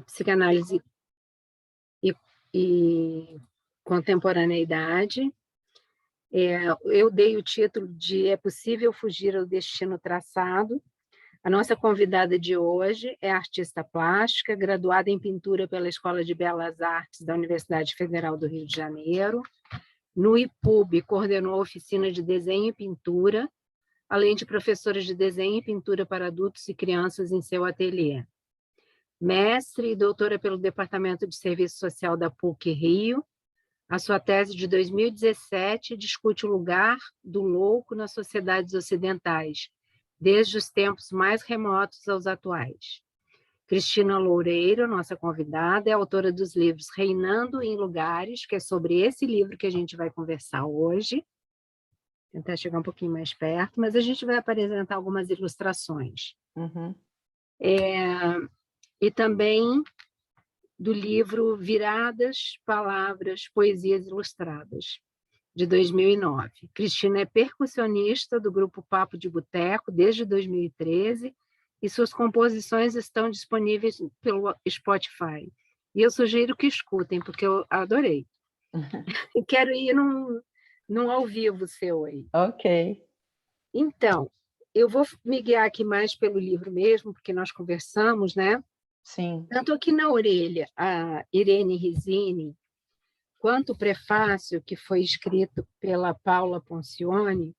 psicanálise e, e contemporaneidade. Eu dei o título de É Possível Fugir ao Destino Traçado. A nossa convidada de hoje é artista plástica, graduada em pintura pela Escola de Belas Artes da Universidade Federal do Rio de Janeiro. No IPUB, coordenou a oficina de desenho e pintura, além de professora de desenho e pintura para adultos e crianças em seu ateliê. Mestre e doutora pelo Departamento de Serviço Social da PUC-Rio. A sua tese de 2017 discute o lugar do louco nas sociedades ocidentais, desde os tempos mais remotos aos atuais. Cristina Loureiro, nossa convidada, é autora dos livros Reinando em Lugares, que é sobre esse livro que a gente vai conversar hoje. Vou tentar chegar um pouquinho mais perto, mas a gente vai apresentar algumas ilustrações. Uhum. E também do livro Viradas, Palavras, Poesias Ilustradas, de 2009. Cristina é percussionista do grupo Papo de Boteco desde 2013 e suas composições estão disponíveis pelo Spotify. E eu sugiro que escutem, porque eu adorei. E quero ir num ao vivo seu aí. Ok. Então, eu vou me guiar aqui mais pelo livro mesmo, porque nós conversamos, né? Sim. Tanto aqui na orelha, a Irene Rizzini, quanto o prefácio que foi escrito pela Paula Poncioni,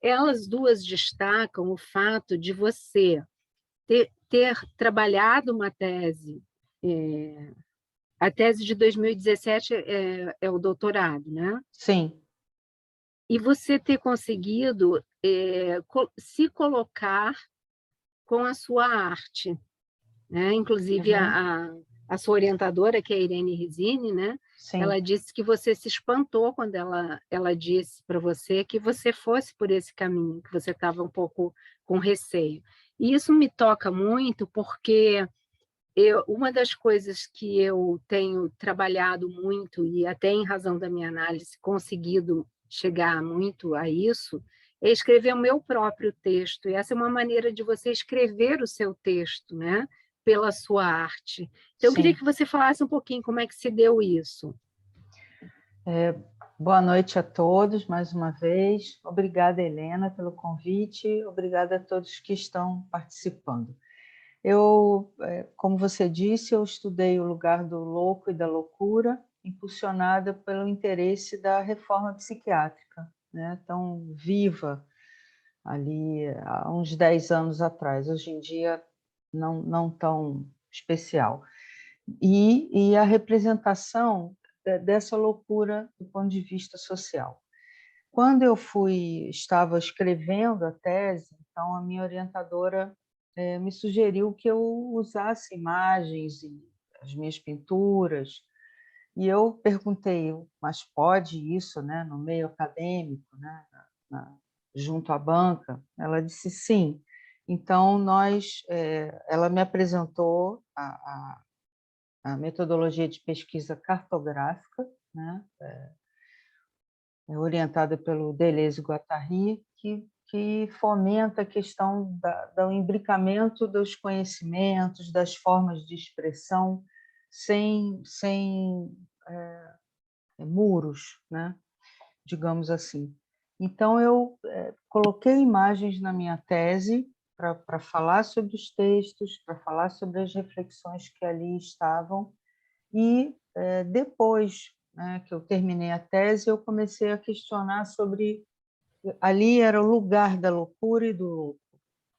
elas duas destacam o fato de você ter trabalhado uma tese, a tese de 2017 é o doutorado, né? Sim. E você ter conseguido se colocar com a sua arte, né? Inclusive, Uhum. a sua orientadora, que é a Irene Rizzini, né? Sim. Ela disse que você se espantou quando ela disse para você que você fosse por esse caminho, que você estava um pouco com receio. E isso me toca muito, porque uma das coisas que eu tenho trabalhado muito, e até em razão da minha análise, conseguido chegar muito a isso, é escrever o meu próprio texto. E essa é uma maneira de você escrever o seu texto, né? Pela sua arte. Então, eu queria Sim. que você falasse um pouquinho como é que se deu isso. Boa noite a todos, mais uma vez. Obrigada, Helena, pelo convite. Obrigada a todos que estão participando. Como você disse, eu estudei o lugar do louco e da loucura, impulsionada pelo interesse da reforma psiquiátrica, né? Tão viva ali há uns 10 anos atrás. Hoje em dia, não tão especial. E a representação dessa loucura do ponto de vista social. Quando eu estava escrevendo a tese, então a minha orientadora me sugeriu que eu usasse imagens e as minhas pinturas, e eu perguntei, mas pode isso, né, no meio acadêmico, né, junto à banca? Ela disse sim. Então ela me apresentou a metodologia de pesquisa cartográfica, né, orientada pelo Deleuze e Guattari, que fomenta a questão do imbricamento dos conhecimentos, das formas de expressão, sem muros, né? Digamos assim. Então, eu coloquei imagens na minha tese para falar sobre os textos, para falar sobre as reflexões que ali estavam, e depois, né, que eu terminei a tese, eu comecei a questionar sobre... Ali era o lugar da loucura e do louco,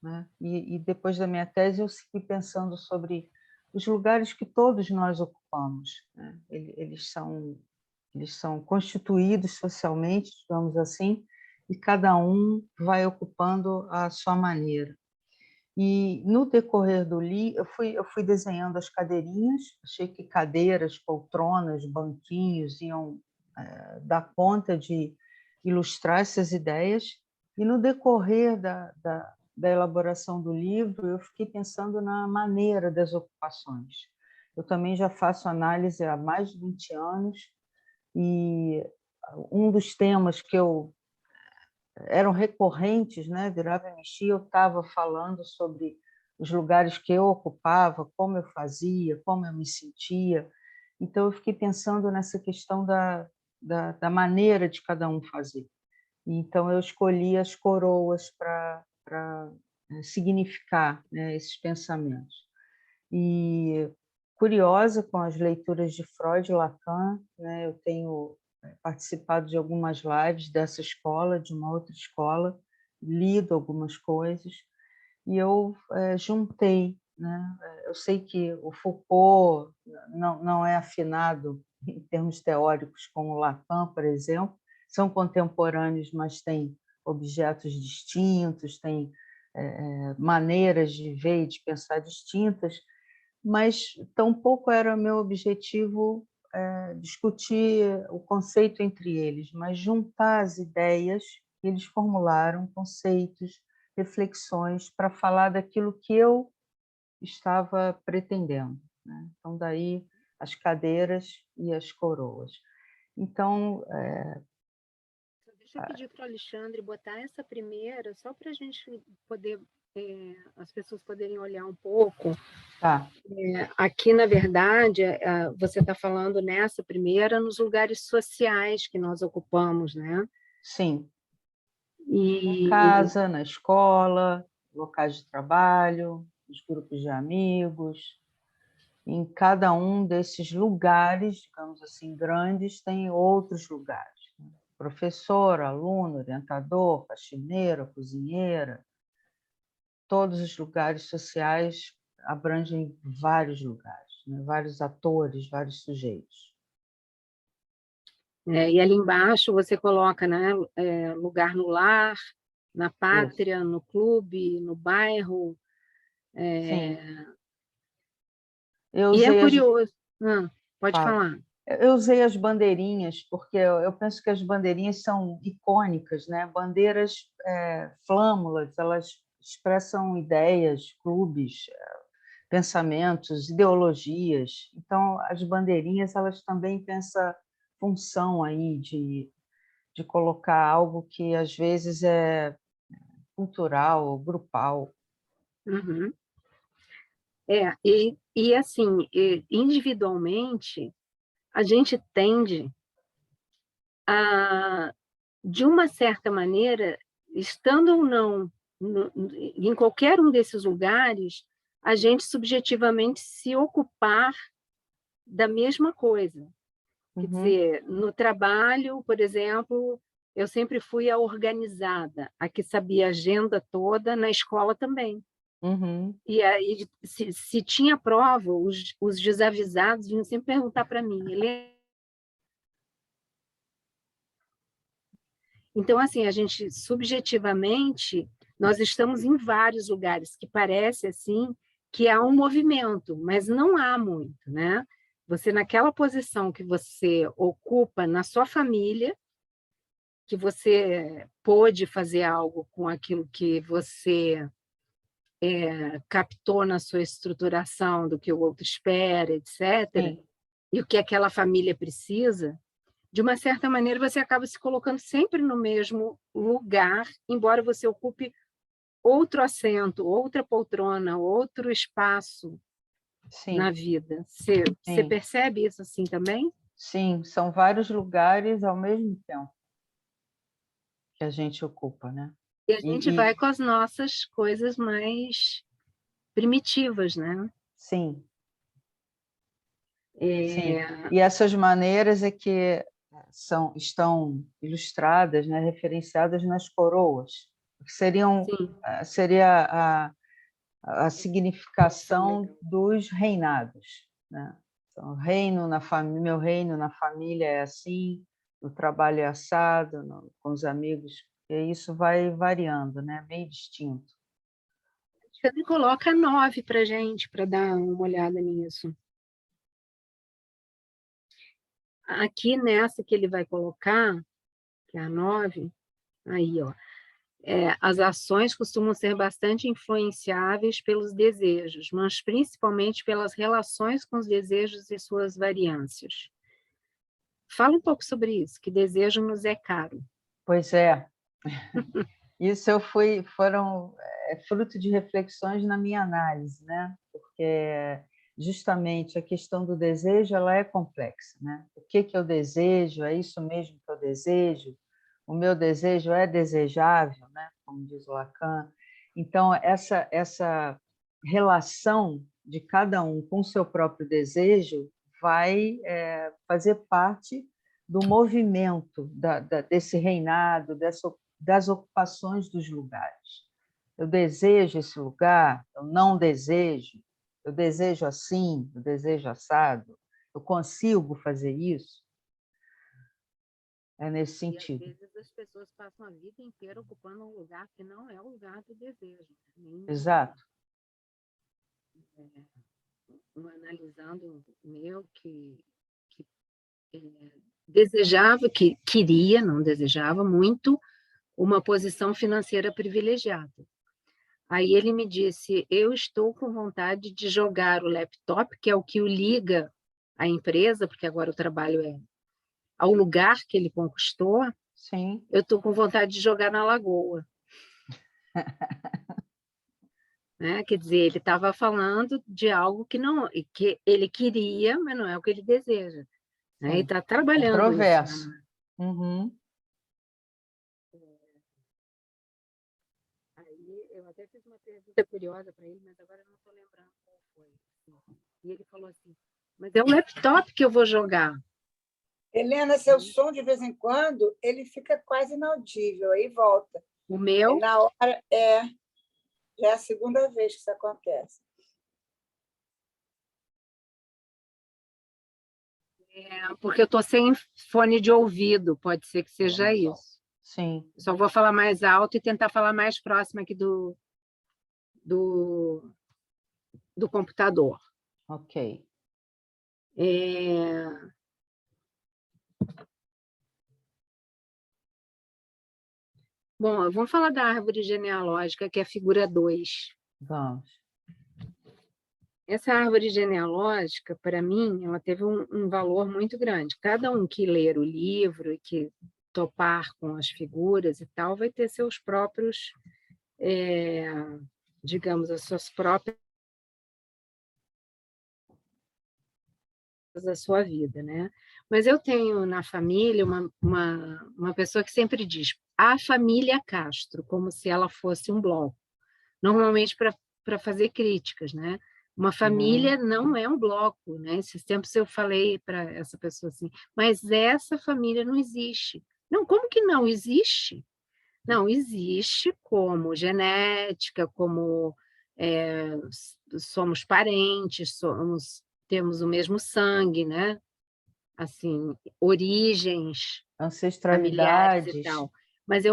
né? E depois da minha tese eu segui pensando sobre os lugares que todos nós ocupamos, né? Eles são constituídos socialmente, digamos assim, e cada um vai ocupando a sua maneira. E no decorrer do livro, eu fui desenhando as cadeirinhas, achei que cadeiras, poltronas, banquinhos iam dar conta de ilustrar essas ideias. E no decorrer da elaboração do livro, eu fiquei pensando na maneira das ocupações. Eu também já faço análise há mais de 20 anos, e um dos temas que eram recorrentes, né, virava e mexia, eu estava falando sobre os lugares que eu ocupava, como eu fazia, como eu me sentia. Então, eu fiquei pensando nessa questão da maneira de cada um fazer. Então, eu escolhi as coroas para significar, né, esses pensamentos. E curiosa com as leituras de Freud e Lacan, né, eu tenho participado de algumas lives dessa escola, de uma outra escola, lido algumas coisas, e eu juntei, né? Eu sei que o Foucault não é afinado em termos teóricos com o Lacan, por exemplo, são contemporâneos, mas têm objetos distintos, têm maneiras de ver e de pensar distintas, mas tampouco era meu objetivo discutir o conceito entre eles, mas juntar as ideias que eles formularam, conceitos, reflexões, para falar daquilo que eu estava pretendendo, né? Então, daí as cadeiras e as coroas. Então, Deixa eu pedir para o Alexandre botar essa primeira, só para a gente poder, as pessoas poderem olhar um pouco. tá. Aqui, na verdade, você está falando nessa primeira nos lugares sociais que nós ocupamos, né? Sim. Em E casa, na escola, locais de trabalho, os grupos de amigos. Em cada um desses lugares, digamos assim, grandes, tem outros lugares, né? Professor, aluno, orientador, faxineira, cozinheira, todos os lugares sociais abrangem vários lugares, né? Vários atores, vários sujeitos. e ali embaixo você coloca, né, lugar no lar, na Isso. pátria, no clube, no bairro. Sim. Eu E é usei as, curioso. Pode falo. falar. Eu usei as bandeirinhas, porque eu penso que as bandeirinhas são icônicas, né? Bandeiras flâmulas, elas expressam ideias, clubes, pensamentos, ideologias. Então, as bandeirinhas, elas também têm essa função aí de colocar algo que, às vezes, é cultural, grupal. Uhum. E assim, individualmente, a gente tende a, de uma certa maneira, estando ou não em qualquer um desses lugares, a gente subjetivamente se ocupar da mesma coisa. Quer Uhum, dizer, no trabalho, por exemplo, eu sempre fui a organizada, a que sabia a agenda toda, na escola também. uhum, E aí, se tinha prova, os desavisados vinham sempre perguntar para mim, Helena. Então, assim, a gente, subjetivamente, nós estamos em vários lugares, que parece, assim, que há um movimento, mas não há muito, né? Você, naquela posição que você ocupa na sua família, que você pôde fazer algo com aquilo que você captou na sua estruturação do que o outro espera, etc., sim, e o que aquela família precisa, de uma certa maneira você acaba se colocando sempre no mesmo lugar, embora você ocupe outro assento, outra poltrona, outro espaço na sim, vida. Você sim, percebe isso assim também? sim. São vários lugares ao mesmo tempo que a gente ocupa, né? E a gente E vai com as nossas coisas mais primitivas, né? sim, sim. É, E essas maneiras é que estão ilustradas, né, referenciadas nas coroas, que sim, seria a são significação legal. dos reinados, né? Então, reino na família, meu reino na família é assim, no trabalho é assado, com os amigos, e isso vai variando, né? Bem distinto. Você coloca 9 para gente, para dar uma olhada nisso. Aqui nessa que ele vai colocar, que é a 9, aí, ó. As ações costumam ser bastante influenciáveis pelos desejos, mas principalmente pelas relações com os desejos e suas variâncias. Fala um pouco sobre isso, que desejo nos é caro. Pois é, isso foram é fruto de reflexões na minha análise, né? Porque justamente a questão do desejo ela é complexa, né? O que eu desejo? É isso mesmo que eu desejo? O meu desejo é desejável, né? Como diz o Lacan. Então essa relação de cada um com o seu próprio desejo vai fazer parte do movimento desse reinado, das ocupações dos lugares. Eu desejo esse lugar, eu não desejo, eu desejo assim, eu desejo assado, eu consigo fazer isso? É nesse E às sentido. vezes as pessoas passam a vida inteira ocupando um lugar que não é o lugar do desejo. Exato. Analisando o meu que desejava, que queria, não desejava muito, uma posição financeira privilegiada. Aí ele me disse, eu estou com vontade de jogar o laptop, que é o que o liga à empresa, porque agora o trabalho é ao lugar que ele conquistou, Sim. eu estou com vontade de jogar na lagoa. Né? Quer dizer, ele estava falando de algo que ele queria, mas não é o que ele deseja. Né? E está trabalhando isso. Controverso. Né? Uhum. Aí eu até fiz uma pergunta curiosa para ele, mas agora eu não estou lembrando qual foi. E ele falou assim, mas é o laptop que eu vou jogar. Helena, seu som, de vez em quando, ele fica quase inaudível, aí volta. O meu? Na hora, já é a segunda vez que isso acontece. Porque eu estou sem fone de ouvido, pode ser que seja isso. Sim. Só vou falar mais alto e tentar falar mais próximo aqui do computador. Ok. Bom, vamos falar da árvore genealógica, que é a figura 2. Vamos. Essa árvore genealógica, para mim, ela teve um valor muito grande. Cada um que ler o livro e que topar com as figuras e tal, vai ter seus próprios, digamos, as suas próprias da sua vida, né? Mas eu tenho na família uma pessoa que sempre diz a família Castro, como se ela fosse um bloco, normalmente para fazer críticas, né? Uma família não é um bloco, né? Esses tempos eu falei para essa pessoa assim, mas essa família não existe. Não, como que não existe? Não, existe como genética, como somos parentes, temos o mesmo sangue, né? Assim, origens familiares e Ancestralidades. tal. Mas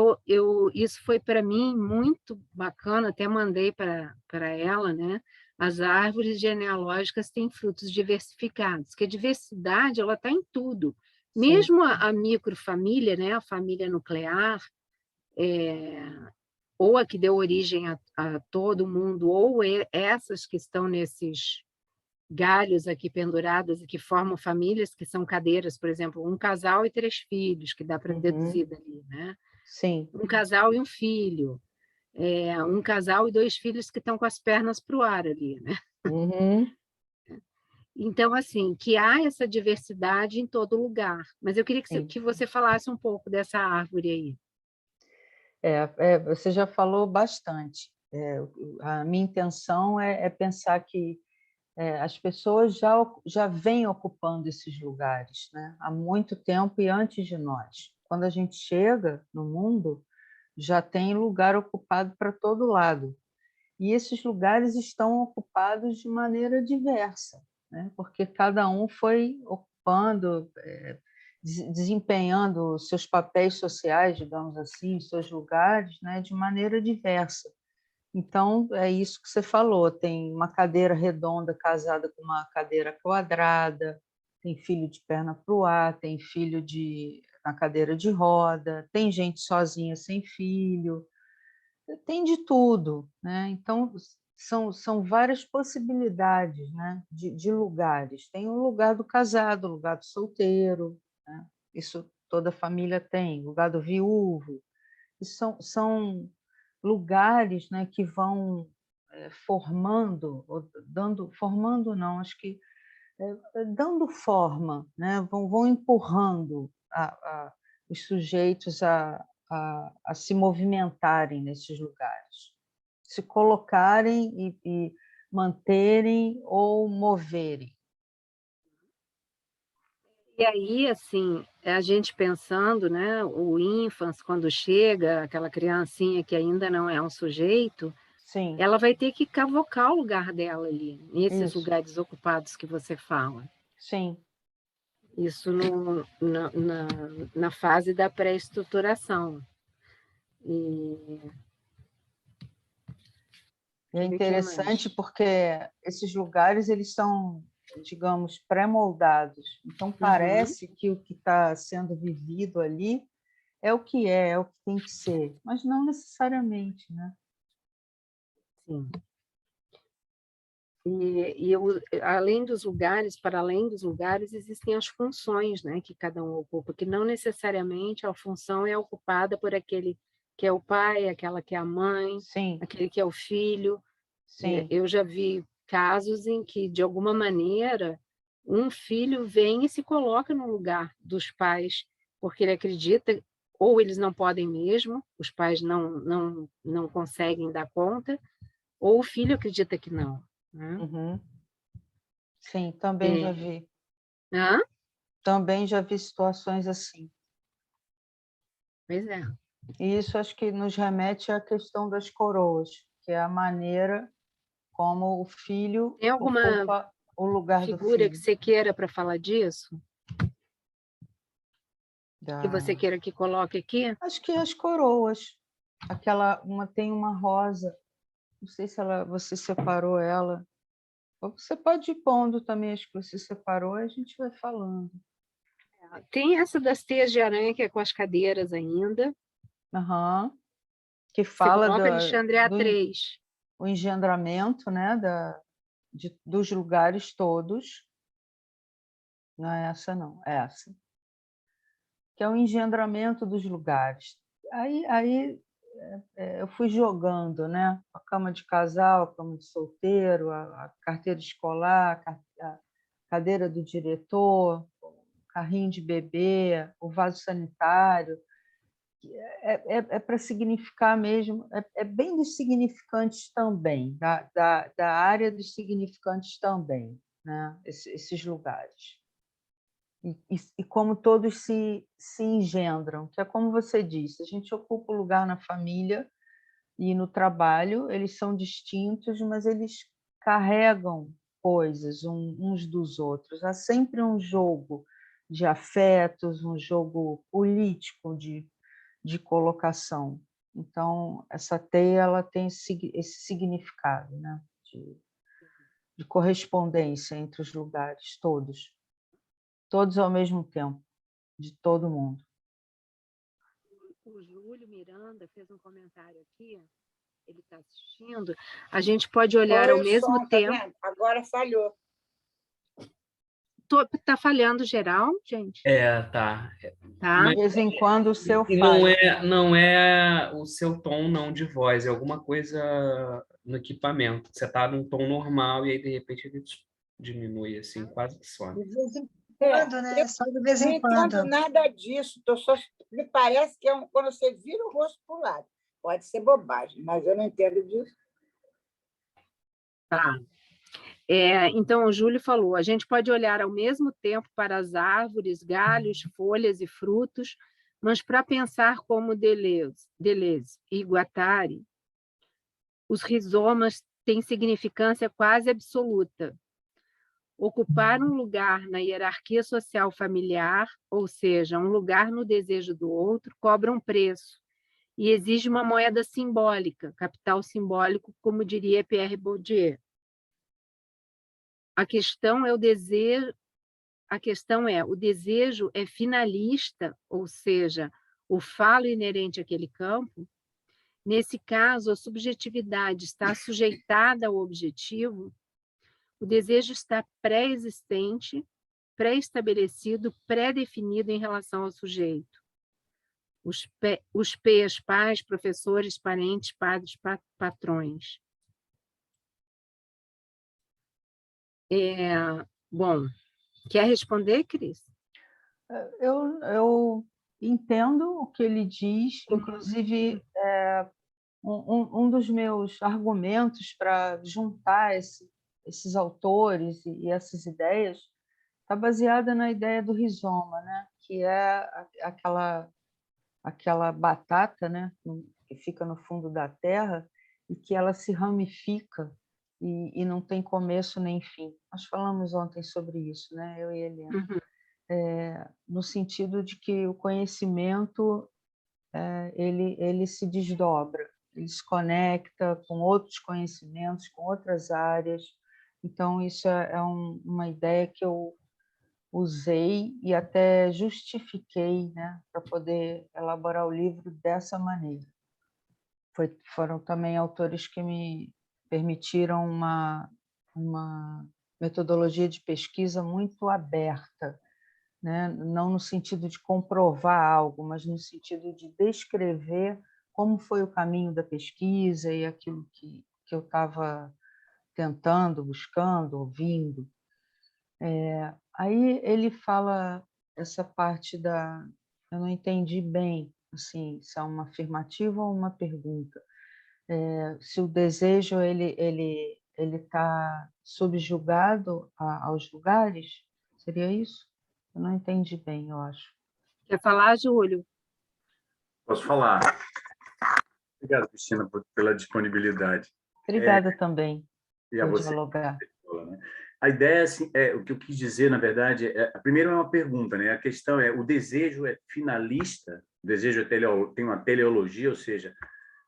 isso foi para mim muito bacana, até mandei para ela, né? As árvores genealógicas têm frutos diversificados, que a diversidade ela está em tudo. Sim. Mesmo a microfamília, né? A família nuclear, ou a que deu origem a todo mundo, ou essas que estão nesses galhos aqui pendurados e que formam famílias, que são cadeiras, por exemplo, um casal e 3 filhos, que dá para deduzir dali, né? Sim. Um casal e um filho, um casal e 2 filhos que estão com as pernas para o ar ali, né? Uhum. Então, assim, que há essa diversidade em todo lugar. Mas eu queria Sim. que você falasse um pouco dessa árvore aí. Você já falou bastante. A minha intenção é pensar que as pessoas já vêm ocupando esses lugares, né? Há muito tempo e antes de nós. Quando a gente chega no mundo, já tem lugar ocupado para todo lado. E esses lugares estão ocupados de maneira diversa, né? Porque cada um foi ocupando, desempenhando seus papéis sociais, digamos assim, seus lugares, né? De maneira diversa. Então, é isso que você falou, tem uma cadeira redonda casada com uma cadeira quadrada, tem filho de perna para o ar, tem filho na cadeira de roda, tem gente sozinha sem filho, tem de tudo, né? Então, são várias possibilidades, né? De lugares. Tem o lugar do casado, o lugar do solteiro, né? Isso toda família tem, o lugar do viúvo. E são lugares, né, que vão formando, ou formando não, acho que dando forma, né, vão empurrando os sujeitos a se movimentarem nesses lugares, se colocarem e manterem ou moverem. E aí, assim, a gente pensando, né, o ínfans, quando chega, aquela criancinha que ainda não é um sujeito, Sim, ela vai ter que cavocar o lugar dela ali, nesses isso, lugares ocupados que você fala. sim. Isso na fase da pré-estruturação. E É deixa eu ver o que interessante mais. porque esses lugares eles são, digamos, pré-moldados. Então Uhum, parece que o que está sendo vivido ali é o que tem que ser, mas não necessariamente, né? sim. Além dos lugares, para além dos lugares, existem as funções, né, que cada um ocupa, que não necessariamente a função é ocupada por aquele que é o pai, aquela que é a mãe, Sim, aquele que é o filho. sim, Eu já vi casos em que, de alguma maneira, um filho vem e se coloca no lugar dos pais, porque ele acredita, ou eles não podem mesmo, os pais não conseguem dar conta, ou o filho acredita que não, né? uhum. Sim, também já É, vi. hã? Também já vi situações assim. Pois é. E isso acho que nos remete à questão das coroas, que é a maneira como o filho Tem alguma ocupa o lugar do figura que filho. você queira para falar disso? Que você Da... queira que coloque aqui? Acho que as coroas. Tem uma rosa, não sei se você separou ela. Ou você pode ir pondo também as que você separou e a gente vai falando. Tem essa das teias de aranha, que é com as cadeiras ainda. Aham. Que Você fala coloca Alexandre A3. o engendramento, né, dos lugares todos. Não é essa, não, é essa. Que é o engendramento dos lugares. Aí eu fui jogando, né? A cama de casal, a cama de solteiro, a carteira escolar, a cadeira do diretor, o carrinho de bebê, o vaso sanitário. É para significar mesmo, é bem dos significantes também, da área dos significantes também, né? Esses lugares. E como todos se engendram, que é como você disse, a gente ocupa o lugar na família e no trabalho, eles são distintos, mas eles carregam coisas uns dos outros. Há sempre um jogo de afetos, um jogo político de colocação. Então, essa teia ela tem esse significado, né? de correspondência entre os lugares, todos ao mesmo tempo, de todo mundo. O Júlio Miranda fez um comentário aqui, ele está assistindo. A gente pode olhar ao Foi o mesmo som, tá tempo. vendo? Agora falhou. Está falhando geral, gente? Tá. Tá? De vez em quando o seu E falha. não é o seu tom não de voz, é alguma coisa no equipamento. Você está num tom normal e aí de repente ele diminui assim, quase que some. De vez em É, quando, eu né? Só de vez não em entendo quando. nada disso. Me parece que quando você vira o rosto para o lado. Pode ser bobagem, mas eu não entendo disso. Tá. Então, o Júlio falou: a gente pode olhar ao mesmo tempo para as árvores, galhos, folhas e frutos, mas para pensar como Deleuze e Guattari, os rizomas têm significância quase absoluta. Ocupar um lugar na hierarquia social familiar, ou seja, um lugar no desejo do outro, cobra um preço e exige uma moeda simbólica, capital simbólico, como diria Pierre Bourdieu. A questão é o desejo é finalista, ou seja, o falo inerente àquele campo. Nesse caso, a subjetividade está sujeitada ao objetivo, o desejo está pré-existente, pré-estabelecido, pré-definido em relação ao sujeito. Os P's, pais, professores, parentes, padres, patrões. Bom, quer responder, Cris? Eu entendo o que ele diz, inclusive um dos meus argumentos para juntar esses autores e essas ideias está baseada na ideia do rizoma, né? Que é aquela batata, né? Que fica no fundo da terra e que ela se ramifica e não tem começo nem fim. Nós falamos ontem sobre isso, né? Eu e Helena. No sentido de que o conhecimento ele se desdobra, ele se conecta com outros conhecimentos, com outras áreas. Então, isso é uma ideia que eu usei e até justifiquei, né, para poder elaborar o livro dessa maneira. Foram também autores que me permitiram uma metodologia de pesquisa muito aberta, né? Não no sentido de comprovar algo, mas no sentido de descrever como foi o caminho da pesquisa e aquilo que eu estava tentando, buscando, ouvindo. Aí ele fala essa parte eu não entendi bem, assim, se é uma afirmativa ou uma pergunta. Se o desejo ele está subjugado aos lugares, seria isso? Eu não entendi bem, eu acho. Quer falar, Júlio? Posso falar? Obrigado, Cristina, pela disponibilidade. Obrigada também E a por você. dialogar. A ideia, assim, o que eu quis dizer, na verdade, primeiro é uma pergunta, né? A questão o desejo é finalista? O desejo tem uma teleologia, ou seja,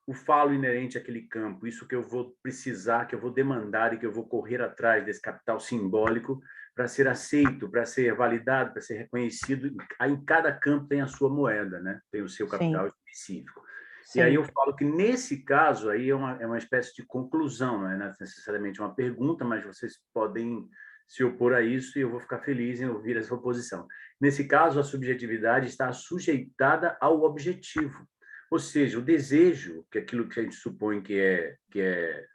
o falo inerente àquele campo, isso que eu vou precisar, que eu vou demandar e que eu vou correr atrás desse capital simbólico para ser aceito, para ser validado, para ser reconhecido. Aí, em cada campo tem a sua moeda, né? Tem o seu capital específico. Sim. E aí eu falo que, nesse caso, aí é uma espécie de conclusão, não é necessariamente uma pergunta, mas vocês podem se opor a isso e eu vou ficar feliz em ouvir essa oposição. Nesse caso, a subjetividade está sujeitada ao objetivo. Ou seja, o desejo, que é aquilo que a gente supõe que é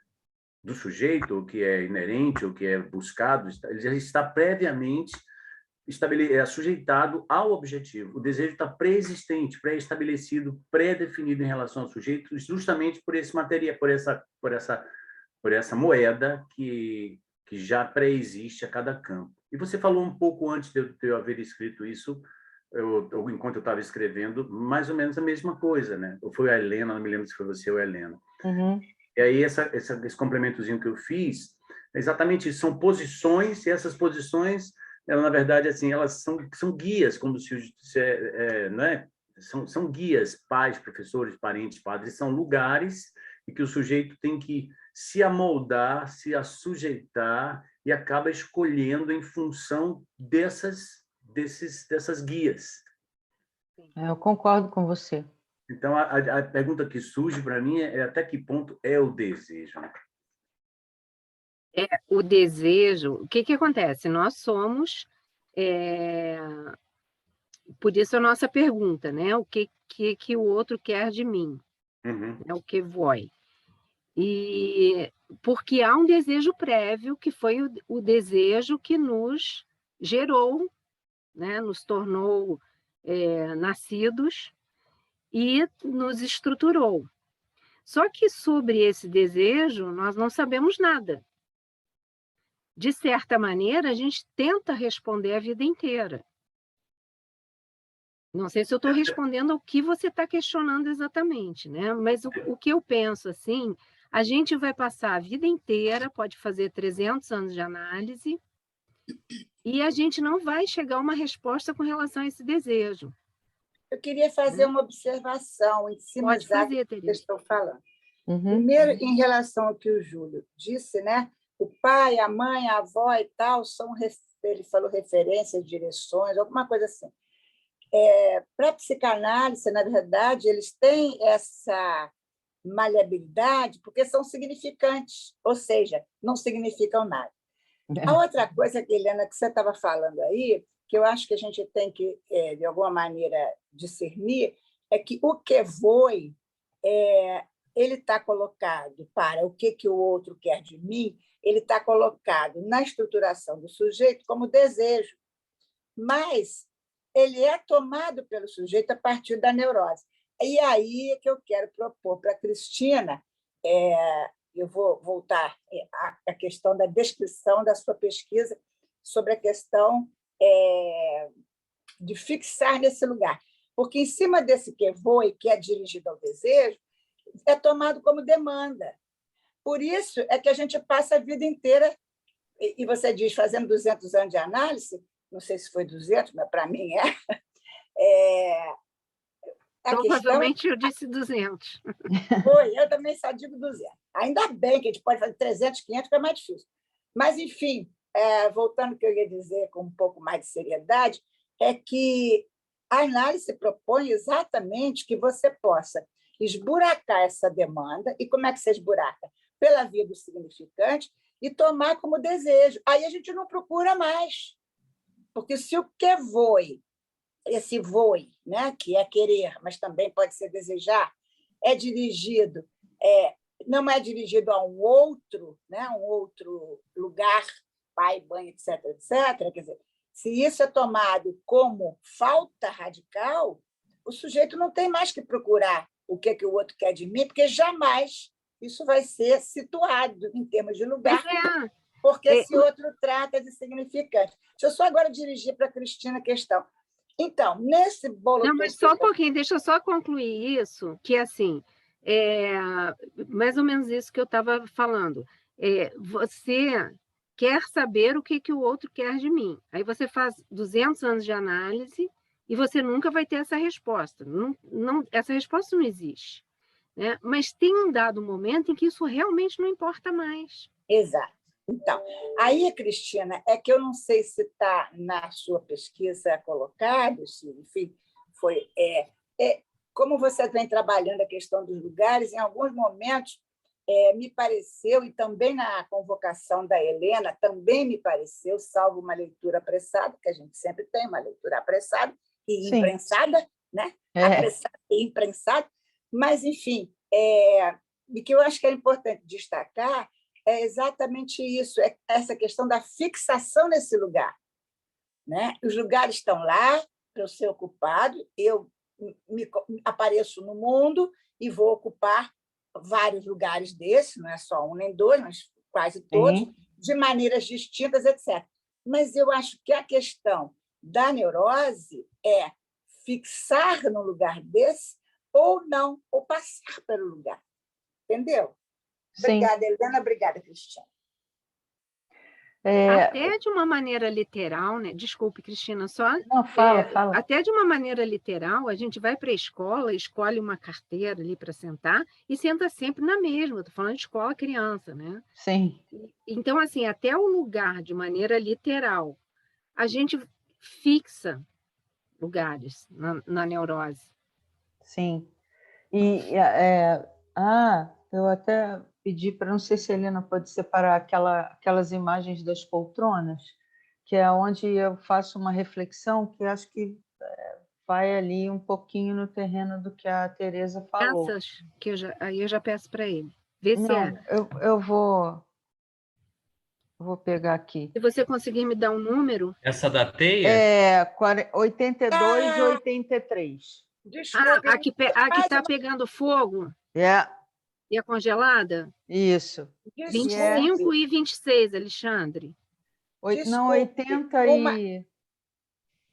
do sujeito, ou que é inerente, ou que é buscado, ele já está previamente sujeitado ao objetivo. O desejo está pré-existente, pré-estabelecido, pré-definido em relação ao sujeito, justamente por esse material, por essa moeda que já pré-existe a cada campo. E você falou um pouco antes de eu haver escrito isso, enquanto eu estava escrevendo, mais ou menos a mesma coisa, né? Ou foi a Helena, não me lembro se foi você ou a Helena. Uhum. E aí esse complementozinho que eu fiz, exatamente isso, são posições, e essas posições, na verdade, assim, elas são guias, como se não é? São guias, pais, professores, parentes, padres, são lugares em que o sujeito tem que se amoldar, se assujeitar e acaba escolhendo em função dessas guias. Eu concordo com você. Então, a pergunta que surge para mim é até que ponto é o desejo? O desejo, o que acontece? Nós somos, por isso a nossa pergunta, né? O que o outro quer de mim? Uhum. O que voi? E porque há um desejo prévio, que foi o desejo que nos gerou, né? Nos tornou nascidos e nos estruturou. Só que sobre esse desejo nós não sabemos nada. De certa maneira, a gente tenta responder a vida inteira. Não sei se eu estou respondendo ao que você está questionando exatamente, né? Mas o que eu penso, assim, a gente vai passar a vida inteira, pode fazer 300 anos de análise, e a gente não vai chegar a uma resposta com relação a esse desejo. Eu queria fazer uma observação em cima Pode fazer, do que vocês estão falando. Uhum. Primeiro, em relação ao que o Júlio disse, né? O pai, a mãe, a avó e tal são, ele falou, referências, direções, alguma coisa assim. Para a psicanálise, na verdade, eles têm essa maleabilidade porque são significantes, ou seja, não significam nada. A outra coisa, Helena, que você estava falando aí, que eu acho que a gente tem que, de alguma maneira, discernir, é que o que foi, ele está colocado para o que o outro quer de mim, ele está colocado na estruturação do sujeito como desejo, mas ele é tomado pelo sujeito a partir da neurose. E aí é que eu quero propor para a Cristina, eu vou voltar à questão da descrição da sua pesquisa sobre a questão de fixar nesse lugar. Porque, em cima desse que foi, que é dirigido ao desejo, é tomado como demanda. Por isso é que a gente passa a vida inteira, e você diz, fazendo 200 anos de análise, não sei se foi 200, mas para mim Provavelmente eu disse 200. Foi, eu também só digo 200. Ainda bem que a gente pode fazer 300, 500, que é mais difícil. Mas, enfim, voltando ao que eu ia dizer com um pouco mais de seriedade, é que a análise propõe exatamente que você possa esburacar essa demanda. E como é que você esburaca? Pela via do significante e tomar como desejo. Aí a gente não procura mais. Porque se o que foi, esse foi, né, que é querer, mas também pode ser desejar, é dirigido, não é dirigido a um outro, né, um outro lugar, pai, mãe, etc., etc., quer dizer, se isso é tomado como falta radical, o sujeito não tem mais que procurar o que o outro quer de mim, porque jamais isso vai ser situado em termos de lugar, porque esse outro trata de significante. Deixa eu só agora dirigir para a Cristina a questão. Então, nesse bolo... Não, mas só um pouquinho, deixa eu só concluir isso, que assim, mais ou menos isso que eu estava falando. Você quer saber o que o outro quer de mim. Aí você faz 200 anos de análise e você nunca vai ter essa resposta. Essa resposta não existe. Né? Mas tem um dado momento em que isso realmente não importa mais. Exato. Então, aí, Cristina, é que eu não sei se está na sua pesquisa colocado, se, enfim, foi... como você vem trabalhando a questão dos lugares, em alguns momentos me pareceu, e também na convocação da Helena, também me pareceu, salvo uma leitura apressada, que a gente sempre tem uma leitura apressada e imprensada, né? Apressada e imprensada, mas, enfim, e que eu acho que é importante destacar é exatamente isso, essa questão da fixação nesse lugar. Né? Os lugares estão lá para eu ser ocupado, eu apareço no mundo e vou ocupar vários lugares desses, não é só um nem dois, mas quase todos, de maneiras distintas, etc. Mas eu acho que a questão da neurose é fixar no lugar desse ou não, ou passar pelo lugar. Entendeu? Obrigada, Helena. Obrigada, Cristina. Até de uma maneira literal, né? Desculpe, Cristina, só... Não, fala. Até de uma maneira literal, a gente vai para a escola, escolhe uma carteira ali para sentar e senta sempre na mesma. Estou falando de escola criança, né? Sim. Então, assim, até o lugar, de maneira literal, a gente fixa lugares na neurose. Sim. E eu até pedi para, não sei se a Helena pode separar aquelas imagens das poltronas, que é onde eu faço uma reflexão que acho que vai ali um pouquinho no terreno do que a Tereza falou. Essas que aí eu já peço para ele. Vê se eu vou pegar aqui. Se você conseguir me dar um número... Essa da teia? 82 e 83. Desculpa. A que está pegando fogo? E a congelada? Isso. 25 e 26, Alexandre. Não, 80 e...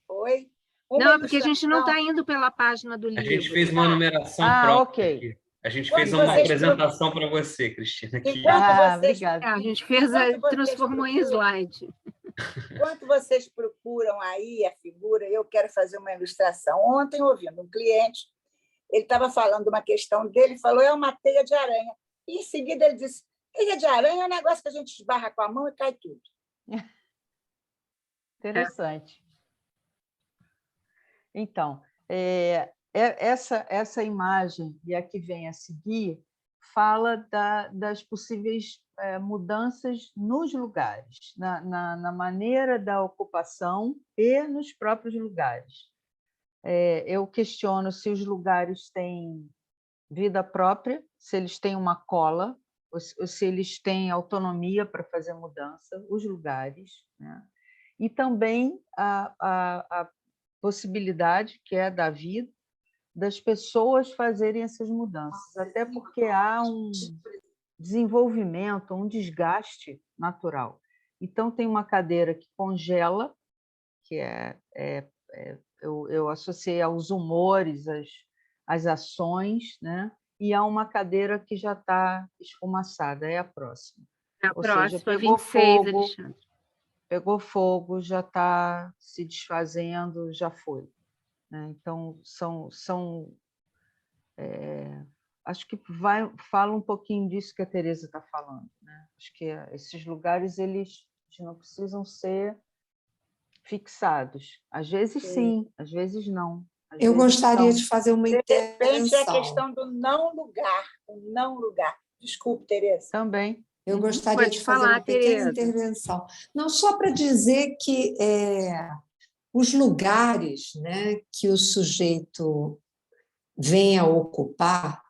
Oi? Não, porque a gente não está indo pela página do livro. A gente fez uma numeração própria aqui. A gente fez uma apresentação para você, Cristina. Obrigada. A gente transformou em slide. Enquanto vocês procuram aí a figura, eu quero fazer uma ilustração. Ontem, ouvindo um cliente, ele estava falando de uma questão dele, falou, é uma teia de aranha. E, em seguida, ele disse, teia de aranha é um negócio que a gente esbarra com a mão e cai tudo. Interessante. Então, essa imagem, e a que vem a seguir, fala das possíveis mudanças nos lugares, na maneira da ocupação e nos próprios lugares. Eu questiono se os lugares têm vida própria, se eles têm uma cola, ou se eles têm autonomia para fazer mudança, os lugares, né? E também a possibilidade, que é da vida, das pessoas fazerem essas mudanças, até porque há um desenvolvimento, um desgaste natural. Então, tem uma cadeira que congela, que eu associei aos humores, às ações, né? E há uma cadeira que já está esfumaçada, é a próxima. A Ou seja, próxima, 26, Alexandre. pegou fogo, já está se desfazendo, já foi, né? Então, acho que fala um pouquinho disso que a Teresa está falando, né? Acho que esses lugares eles não precisam ser fixados. Às vezes sim, às vezes não. Eu gostaria de fazer uma De repente, é a intervenção. questão do não lugar, o não lugar. Desculpe, Tereza. Também. Eu gostaria Pode de fazer falar, uma pequena Tereza. intervenção. Não só para dizer que os lugares, né, que o sujeito vem a ocupar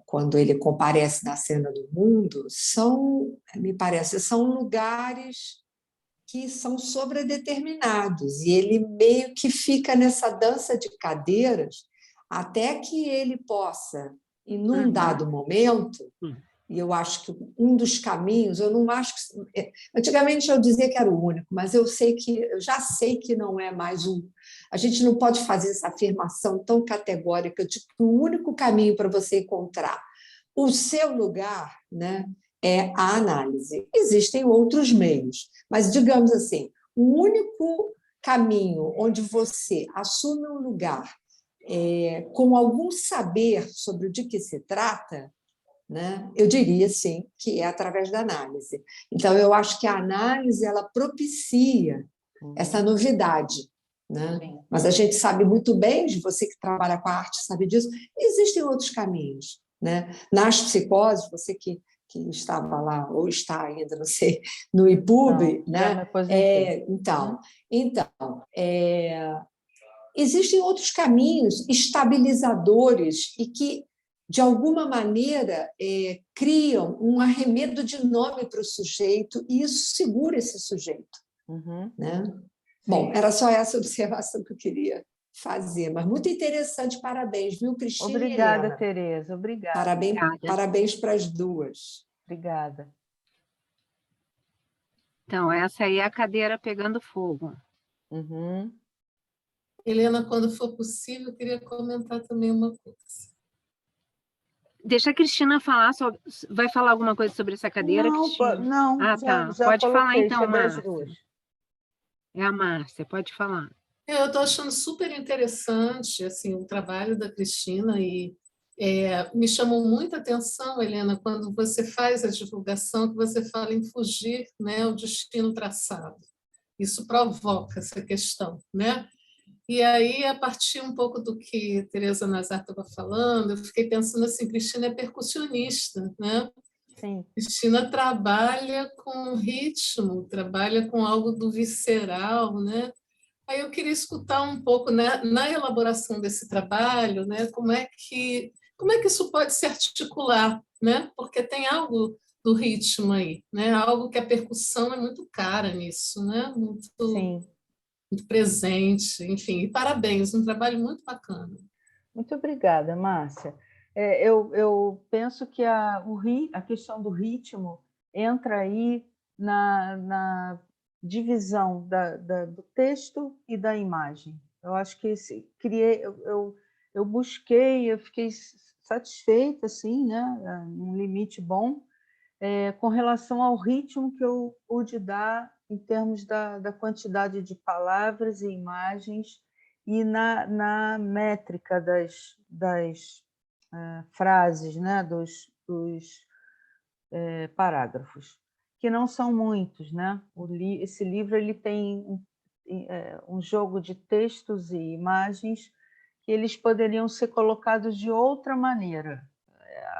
quando ele comparece na cena do mundo me parece, são lugares que são sobredeterminados, e ele meio que fica nessa dança de cadeiras até que ele possa, em um dado momento, e eu acho que um dos caminhos, eu não acho que... Antigamente eu dizia que era o único, mas eu já sei que não é mais um. A gente não pode fazer essa afirmação tão categórica de que o único caminho para você encontrar o seu lugar, né, é a análise. Existem outros meios, mas, digamos assim, o único caminho onde você assume um lugar com algum saber sobre o de que se trata, né, eu diria, sim, que é através da análise. Então, eu acho que a análise ela propicia essa novidade, né? Mas a gente sabe muito bem, você que trabalha com a arte sabe disso, existem outros caminhos, né? Nas psicoses, você que estava lá, ou está ainda, não sei, no IPUB, né? Existem outros caminhos estabilizadores e que, de alguma maneira, criam um arremedo de nome para o sujeito, e isso segura esse sujeito. Né? Bom, era só essa observação que eu queria fazer, mas muito interessante, parabéns, viu, Cristina? Obrigada, Tereza, obrigada. Parabéns para as duas. Obrigada. Então, essa aí é a cadeira pegando fogo. Helena, quando for possível, eu queria comentar também uma coisa. Deixa a Cristina falar, vai falar alguma coisa sobre essa cadeira, Cristina? Não, tá. já Pode falar coloquei, então, sobre as Márcia. duas. É a Márcia, pode falar. Eu estou achando super interessante assim, o trabalho da Cristina e me chamou muita atenção, Helena, quando você faz a divulgação, que você fala em fugir, né, ao destino traçado. Isso provoca essa questão, né? E aí, a partir um pouco do que Tereza Nazar estava falando, eu fiquei pensando assim, Cristina é percussionista, né? Sim. Cristina trabalha com ritmo, trabalha com algo do visceral, né? Aí eu queria escutar um pouco, né, na elaboração desse trabalho, né, como é que isso pode se articular, né? Porque tem algo do ritmo aí, né? Algo que a percussão é muito cara nisso, né? Sim. Muito presente, enfim, e parabéns, um trabalho muito bacana. Muito obrigada, Márcia. Eu penso que a questão do ritmo entra aí na divisão do texto e da imagem. Eu acho que eu busquei, eu fiquei satisfeita, assim, né, num limite bom, com relação ao ritmo que eu pude dar em termos da quantidade de palavras e imagens e na métrica das frases, né? dos parágrafos, que não são muitos, né? Esse livro ele tem um jogo de textos e imagens que eles poderiam ser colocados de outra maneira.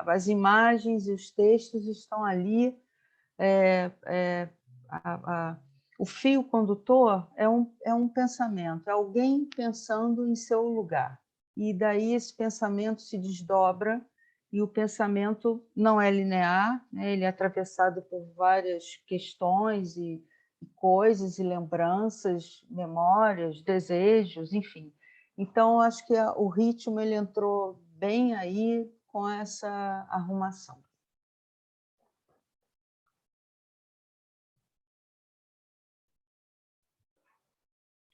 As imagens e os textos estão ali O fio condutor é um pensamento, é alguém pensando em seu lugar. E daí esse pensamento se desdobra, e o pensamento não é linear, né? Ele é atravessado por várias questões e coisas, e lembranças, memórias, desejos, enfim. Então, acho que o ritmo ele entrou bem aí com essa arrumação.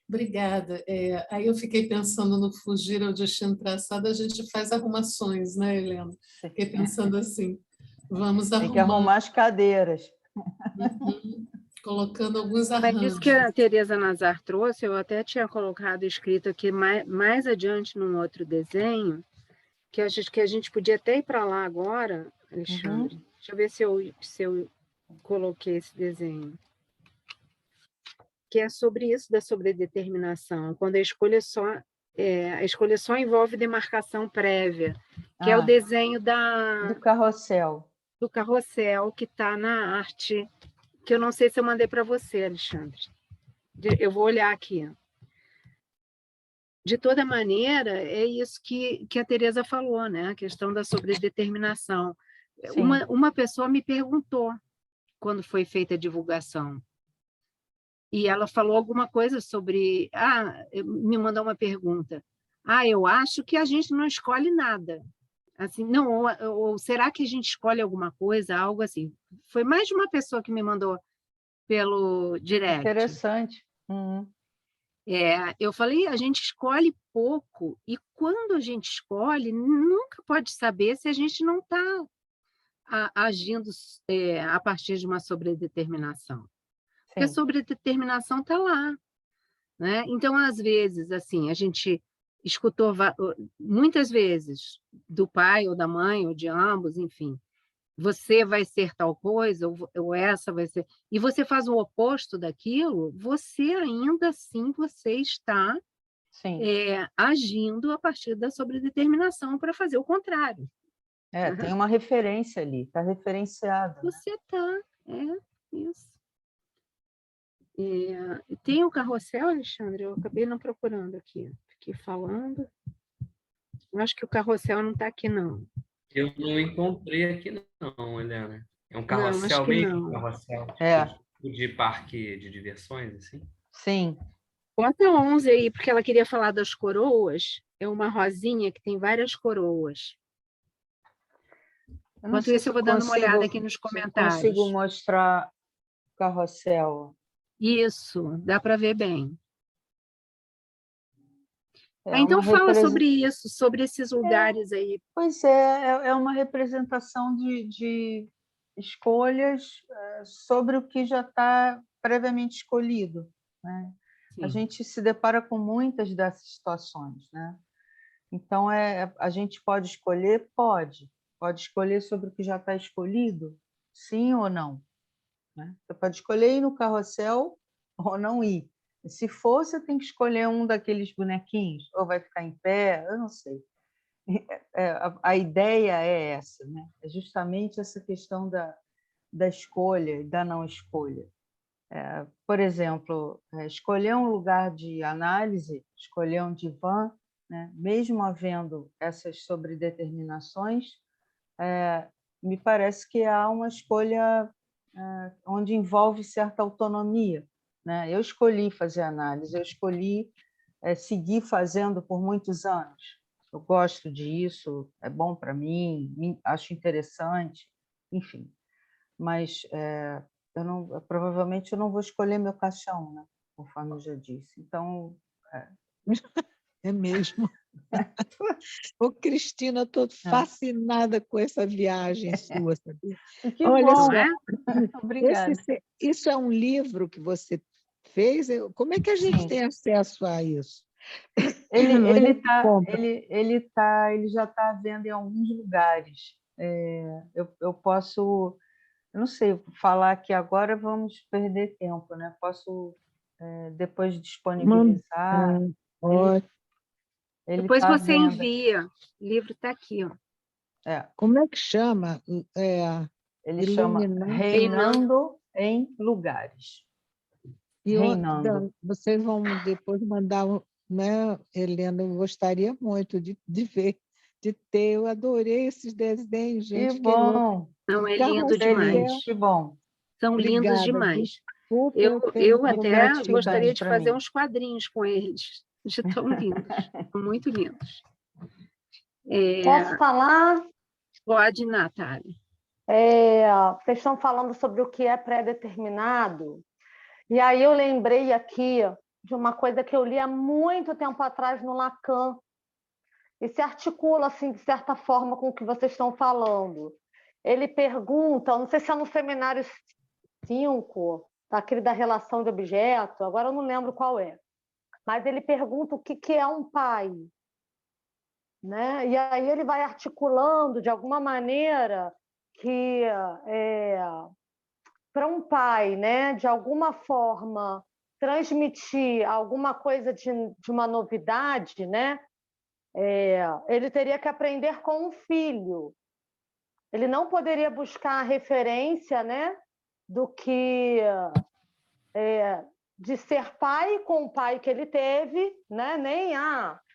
Obrigada. Aí eu fiquei pensando no fugir ao destino traçado, a gente faz arrumações, né, Helena? Fiquei pensando assim, vamos Tem que arrumar. arrumar as cadeiras. Uhum. Colocando alguns Mas isso que a arranjos. Tereza Nazar trouxe, eu até tinha colocado escrito aqui mais adiante num outro desenho, que eu acho que a gente podia até ir para lá agora, Alexandre. Deixa eu ver se eu coloquei esse desenho. Que é sobre isso da sobredeterminação, quando a escolha só envolve demarcação prévia, que é o desenho do carrossel. Do carrossel, que está na arte, que eu não sei se eu mandei para você, Alexandre. Eu vou olhar aqui. De toda maneira, é isso que a Tereza falou, né? A questão da sobredeterminação. Uma pessoa me perguntou, quando foi feita a divulgação, e ela falou alguma coisa sobre... me mandou uma pergunta. Eu acho que a gente não escolhe nada. Assim, não, ou será que a gente escolhe alguma coisa, algo assim. Foi mais de uma pessoa que me mandou pelo direct. Interessante. Eu falei, a gente escolhe pouco, e quando a gente escolhe, nunca pode saber se a gente não está agindo a partir de uma sobredeterminação. Porque a sobredeterminação está lá, né? Então, às vezes, assim, a gente escutou muitas vezes do pai ou da mãe, ou de ambos, enfim, você vai ser tal coisa, ou essa vai ser... E você faz o oposto daquilo, você ainda assim você está agindo a partir da sobredeterminação para fazer o contrário. Tem uma referência ali, está referenciado. Você está, isso. Tem o carrossel, Alexandre? Eu acabei não procurando aqui. Fiquei falando. Eu acho que o carrossel não está aqui, não. Eu não encontrei aqui, não, Helena. É um carrossel não, acho que mesmo? não. Carrossel de parque de diversões, assim? Sim. Bota 11 aí, porque ela queria falar das coroas. É uma rosinha que tem várias coroas. Enquanto isso, eu vou dando uma olhada aqui nos comentários. Consigo mostrar o carrossel. Isso, dá para ver bem. Então, fala sobre isso, sobre esses lugares aí. Pois é uma representação de escolhas sobre o que já está previamente escolhido, né? A gente se depara com muitas dessas situações, né? Então, a gente pode escolher? Pode escolher sobre o que já está escolhido? Sim ou não? Né? Você pode escolher ir no carrossel ou não ir. Se for, você tem que escolher um daqueles bonequinhos, ou vai ficar em pé, eu não sei. A ideia é essa, né? É justamente essa questão da escolha e da não escolha. Por exemplo, escolher um lugar de análise, escolher um divã, né? Mesmo havendo essas sobredeterminações, me parece que há uma escolha onde envolve certa autonomia, né? Eu escolhi fazer análise, eu escolhi seguir fazendo por muitos anos. Eu gosto disso, é bom para mim, acho interessante, enfim. Mas provavelmente eu não vou escolher meu caixão, né? Conforme eu já disse. Então... É mesmo. Ô, Cristina, estou fascinada com essa viagem sua, sabia? Que olha bom, só, obrigada. Isso é um livro que você fez? Como é que a gente tem acesso a isso? Ele já está à venda em alguns lugares. Eu posso, eu não sei, falar aqui agora vamos perder tempo, né? Posso depois disponibilizar. Depois você envia. O livro está aqui. Ó. Como é que chama? Ele chama Reinando em Lugares. E reinando. vocês vão depois mandar, né, Helena? Eu gostaria muito de ver, de ter. Eu adorei esses desenhos, gente. Que bom, Não, é lindo Carrossel. demais. que bom. São lindos Obrigada, demais. super Eu Muito até gratificante gostaria de para fazer mim. uns quadrinhos com eles, de tão lindos, muito lindos. É, Posso falar? pode, Natália. Vocês estão falando sobre o que é pré-determinado, e aí eu lembrei aqui de uma coisa que eu li há muito tempo atrás no Lacan, e se articula, assim, de certa forma, com o que vocês estão falando. Ele pergunta, não sei se é no seminário 5, daquele da relação de objeto, agora eu não lembro qual é, mas ele pergunta o que é um pai, né? E aí ele vai articulando, de alguma maneira, que para um pai, né, de alguma forma, transmitir alguma coisa de uma novidade, né, ele teria que aprender com o filho. Ele não poderia buscar a referência, né, do que de ser pai com o pai que ele teve, né,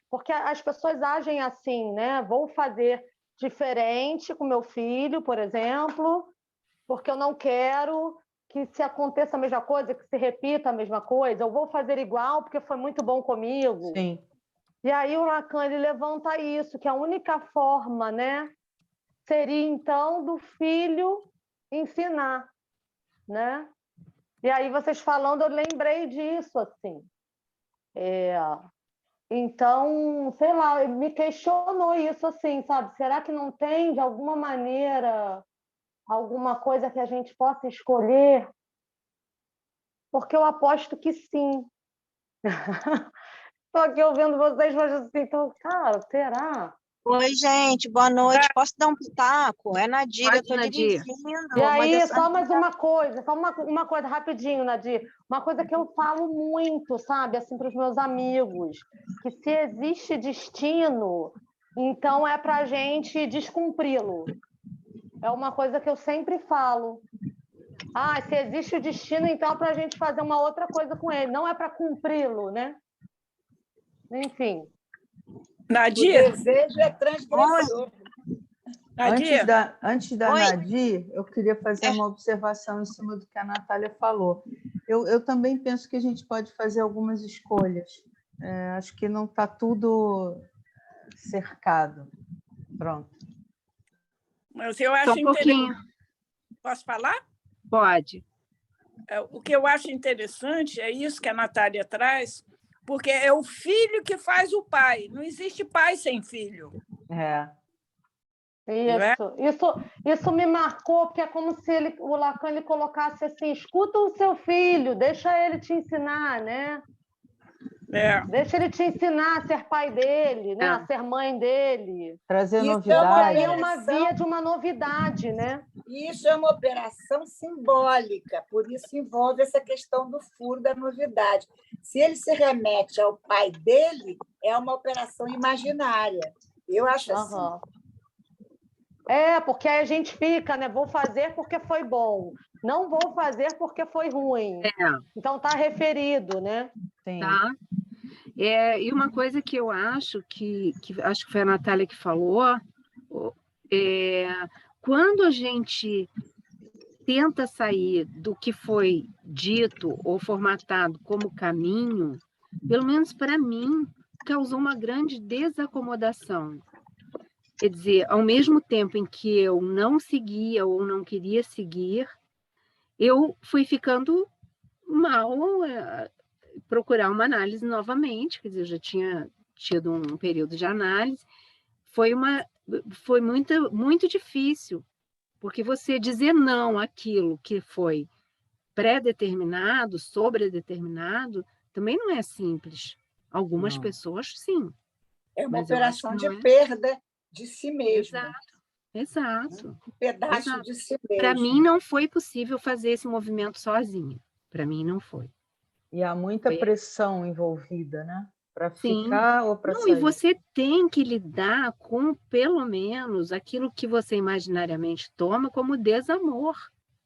porque as pessoas agem assim, né? Vou fazer diferente com meu filho, por exemplo, porque eu não quero que se aconteça a mesma coisa, que se repita a mesma coisa. Eu vou fazer igual porque foi muito bom comigo. Sim. E aí o Lacan ele levanta isso, que a única forma, né, seria então do filho ensinar, né? E aí vocês falando, eu lembrei disso, assim. Então, sei lá, me questionou isso, assim, sabe? Será que não tem, de alguma maneira, alguma coisa que a gente possa escolher? Porque eu aposto que sim. Estou aqui ouvindo vocês, mas assim, então, cara, será? Oi, gente, boa noite. Posso dar um pitaco? É Nadir, eu Pode, estou Nadir. dirigindo, E aí, mas só mais uma coisa, só uma coisa rapidinho, Nadir. Uma coisa que eu falo muito, sabe, assim, para os meus amigos, que se existe destino, então é para a gente descumpri-lo. É uma coisa que eu sempre falo. Se existe o destino, então é para a gente fazer uma outra coisa com ele, não é para cumpri-lo, né? Enfim. Nadir? O desejo é transgressor. Antes da Nadir, eu queria fazer uma observação em cima do que a Natália falou. Eu também penso que a gente pode fazer algumas escolhas. Acho que não está tudo cercado. Pronto. Mas eu acho interessante. Posso falar? Pode. O que eu acho interessante é isso que a Natália traz, porque é o filho que faz o pai. Não existe pai sem filho. Isso me marcou, porque é como se o Lacan ele colocasse assim: escuta o seu filho, deixa ele te ensinar, né? Deixa ele te ensinar a ser pai dele, né? A ser mãe dele. Trazer novidade. Aí é uma via de uma novidade, né? Isso é uma operação simbólica, por isso envolve essa questão do furo da novidade. Se ele se remete ao pai dele, é uma operação imaginária. Eu acho assim. Porque aí a gente fica, né? Vou fazer porque foi bom. Não vou fazer porque foi ruim. Então está referido, né? Sim. Tá. E uma coisa que eu acho que acho que foi a Natália que falou, quando a gente tenta sair do que foi dito ou formatado como caminho, pelo menos para mim, causou uma grande desacomodação. Quer dizer, ao mesmo tempo em que eu não seguia ou não queria seguir, eu fui ficando mal, procurar uma análise novamente, quer dizer, eu já tinha tido um período de análise, foi muito difícil, porque você dizer não àquilo que foi pré-determinado, sobredeterminado, também não é simples. Algumas pessoas, sim. É uma operação de perda de si mesmo. Exato. Um pedaço de si mesmo. Para mim, não foi possível fazer esse movimento sozinha. Para mim, não foi. E há muita pressão envolvida, né? Para ficar ou para sair. E você tem que lidar com, pelo menos, aquilo que você imaginariamente toma como desamor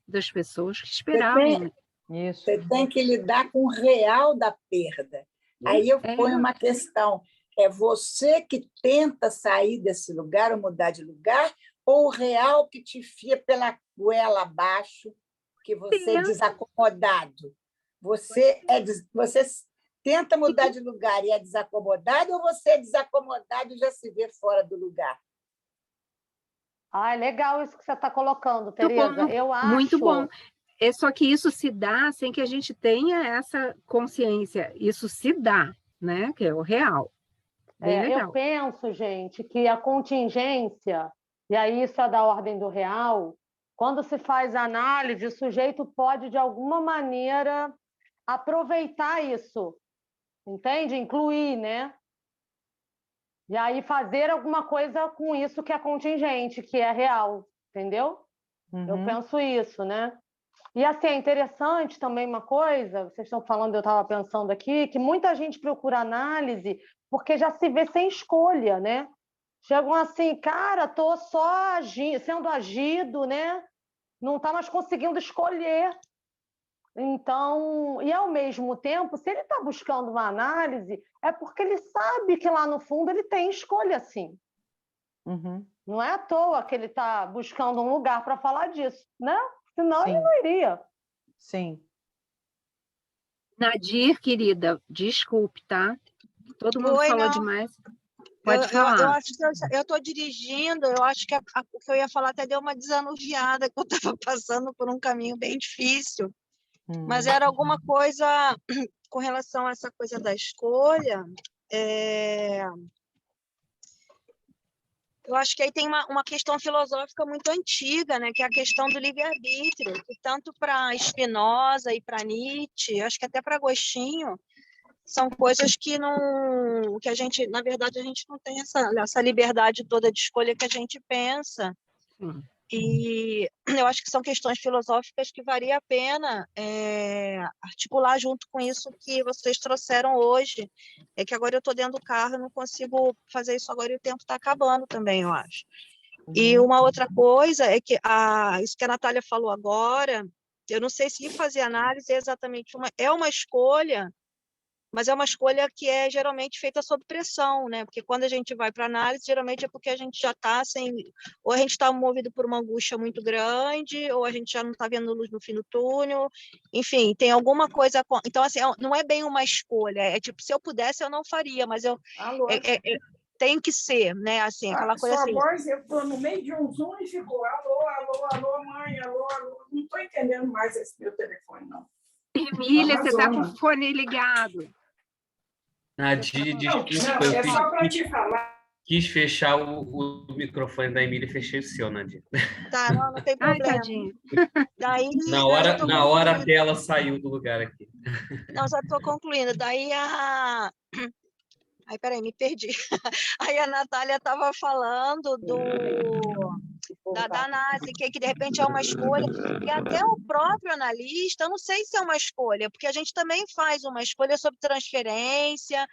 das pessoas que esperavam. Isso. Você tem que lidar com o real da perda. Aí eu ponho uma questão: é você que tenta sair desse lugar ou mudar de lugar, ou o real que te enfia pela goela abaixo, que você é desacomodado? Você tenta mudar de lugar e é desacomodado, ou você é desacomodado e já se vê fora do lugar? Ah, é legal isso que você está colocando, Tereza. Eu acho. Muito bom. É só que isso se dá sem que a gente tenha essa consciência. Isso se dá, né? Que é o real. Bem legal. Eu penso, gente, que a contingência, e aí isso é da ordem do real, quando se faz análise, o sujeito pode, de alguma maneira, aproveitar isso, entende? Incluir, né? E aí fazer alguma coisa com isso que é contingente, que é real, entendeu? Eu penso isso, né? E assim, é interessante também uma coisa, vocês estão falando, eu estava pensando aqui, que muita gente procura análise porque já se vê sem escolha, né? Chegam assim, cara, estou só sendo agido, né? Não está mais conseguindo escolher. Então, e ao mesmo tempo, se ele está buscando uma análise, é porque ele sabe que lá no fundo ele tem escolha, sim. Não é à toa que ele está buscando um lugar para falar disso, né? Senão ele não iria. Sim. Nadir, querida, desculpe, tá? Todo mundo Oi, falou não. demais. Pode falar. Eu acho que eu estou dirigindo, eu acho que o que eu ia falar até deu uma desanuviada, que eu estava passando por um caminho bem difícil. Mas era alguma coisa com relação a essa coisa da escolha. Eu acho que aí tem uma questão filosófica muito antiga, né, que é a questão do livre-arbítrio, que tanto para Spinoza e para Nietzsche, acho que até para Agostinho, são coisas que não, que a gente, na verdade, a gente não tem essa liberdade toda de escolha que a gente pensa. E eu acho que são questões filosóficas que valia a pena articular junto com isso que vocês trouxeram hoje. É que agora eu estou dentro do carro, eu não consigo fazer isso agora e o tempo está acabando também, eu acho. E uma outra coisa é que isso que a Natália falou agora, eu não sei se fazer análise é exatamente uma escolha, mas é uma escolha que é geralmente feita sob pressão, né? Porque quando a gente vai para análise, geralmente é porque a gente já está ou a gente está movido por uma angústia muito grande, ou a gente já não está vendo luz no fim do túnel, enfim, tem alguma coisa. Então, assim, não é bem uma escolha, é tipo, se eu pudesse, eu não faria, mas tem que ser, né? Assim, aquela coisa Sua assim. voz, eu estou no meio de um Zoom e ficou alô, alô, alô, mãe, alô, alô. Não estou entendendo mais esse meu telefone, não. Emília, você está com o fone ligado. Nadir, desculpa, é só para te falar. Quis fechar o microfone da Emília e fechei o seu, Nadir. Tá, não tem problema. Daí, na hora a tela saiu do lugar aqui. Não, já estou concluindo. Daí Ai, peraí, me perdi. Aí a Natália estava falando da análise, que de repente é uma escolha, e até o próprio analista, eu não sei se é uma escolha, porque a gente também faz uma escolha sobre transferência,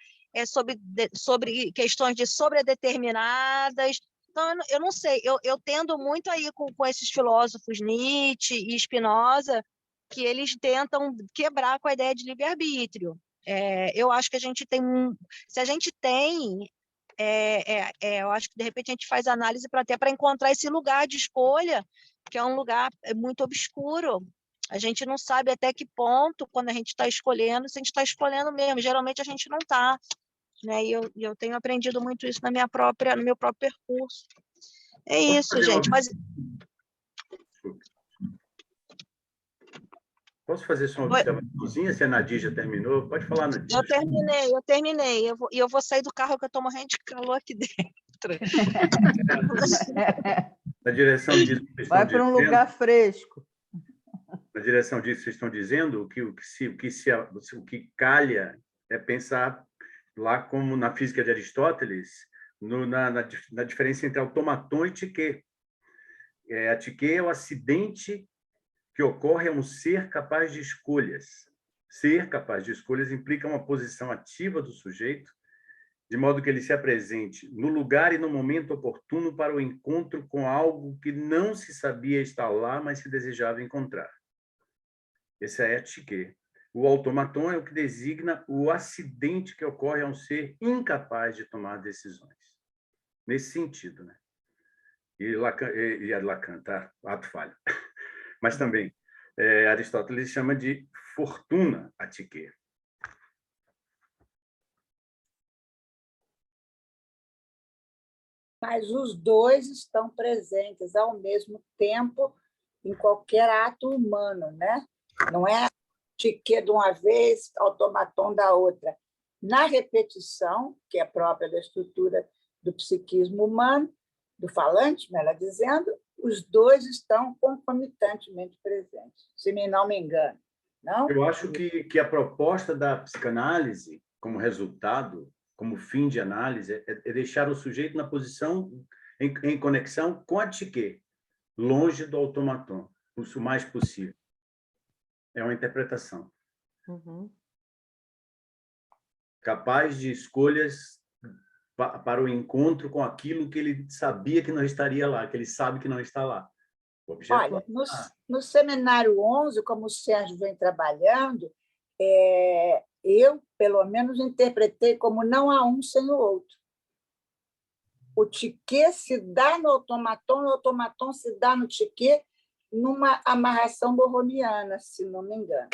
sobre questões de sobredeterminadas. Então, eu não sei, eu tendo muito aí com esses filósofos Nietzsche e Spinoza, que eles tentam quebrar com a ideia de livre-arbítrio. Eu acho que a gente tem se a gente tem, eu acho que de repente a gente faz análise até para encontrar esse lugar de escolha, que é um lugar muito obscuro. A gente não sabe até que ponto, quando a gente está escolhendo, se a gente está escolhendo mesmo. Geralmente a gente não está, né? E eu tenho aprendido muito isso no meu próprio percurso. É isso, gente. Mas posso fazer só uma observaçãozinha, se a Nadir já terminou? Pode falar, Nadir. Eu terminei. Eu vou sair do carro, que eu estou morrendo de calor aqui dentro. Na direção disso que vai para um lugar fresco. Na direção disso que vocês estão dizendo, o que calha é pensar lá como na física de Aristóteles, na diferença entre automaton e psique. A psique é o acidente que ocorre a um ser capaz de escolhas. Ser capaz de escolhas implica uma posição ativa do sujeito, de modo que ele se apresente no lugar e no momento oportuno para o encontro com algo que não se sabia estar lá, mas se desejava encontrar. Esse é a Tchiké. O automaton é o que designa o acidente que ocorre a um ser incapaz de tomar decisões. Nesse sentido, né? E Lacan, tá? Ato falho. Mas também, Aristóteles chama de fortuna a Tchiké. Mas os dois estão presentes ao mesmo tempo em qualquer ato humano, né? Não é Tchiké de uma vez, automaton da outra. Na repetição, que é própria da estrutura do psiquismo humano, do falante, melhor dizendo, os dois estão concomitantemente presentes, se não me engano. Não? Eu acho que a proposta da psicanálise, como resultado, como fim de análise, é deixar o sujeito na posição, em conexão com a Tchiké, longe do automaton, o mais possível. É uma interpretação. Uhum. Capaz de escolhas para o encontro com aquilo que ele sabia que não estaria lá, que ele sabe que não está lá. O objeto Olha, no seminário 11, como o Sérgio vem trabalhando, eu, pelo menos, interpretei como não há um sem o outro. O Tchiké se dá no automaton, o automaton se dá no Tchiké, numa amarração borromiana, se não me engano.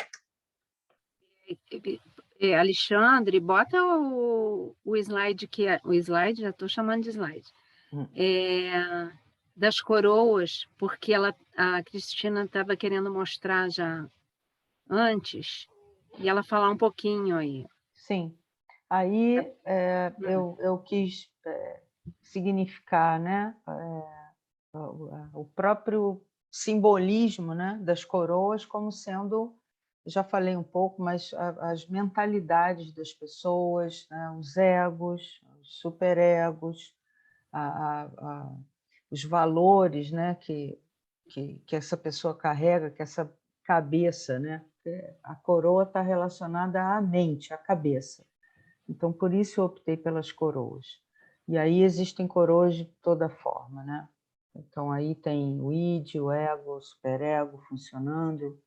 Alexandre, bota o slide que o slide, já estou chamando de slide, das coroas, porque a Cristina estava querendo mostrar já antes, e ela falar um pouquinho aí. Sim. Aí eu quis significar, né, o próprio simbolismo, né, das coroas como sendo, já falei um pouco, mas as mentalidades das pessoas, né, os egos, os superegos, os valores, né, que essa pessoa carrega, que essa cabeça, né, a coroa está relacionada à mente, à cabeça. Então, por isso eu optei pelas coroas. E aí existem coroas de toda forma, né? Então, aí tem o id, o ego, o superego funcionando.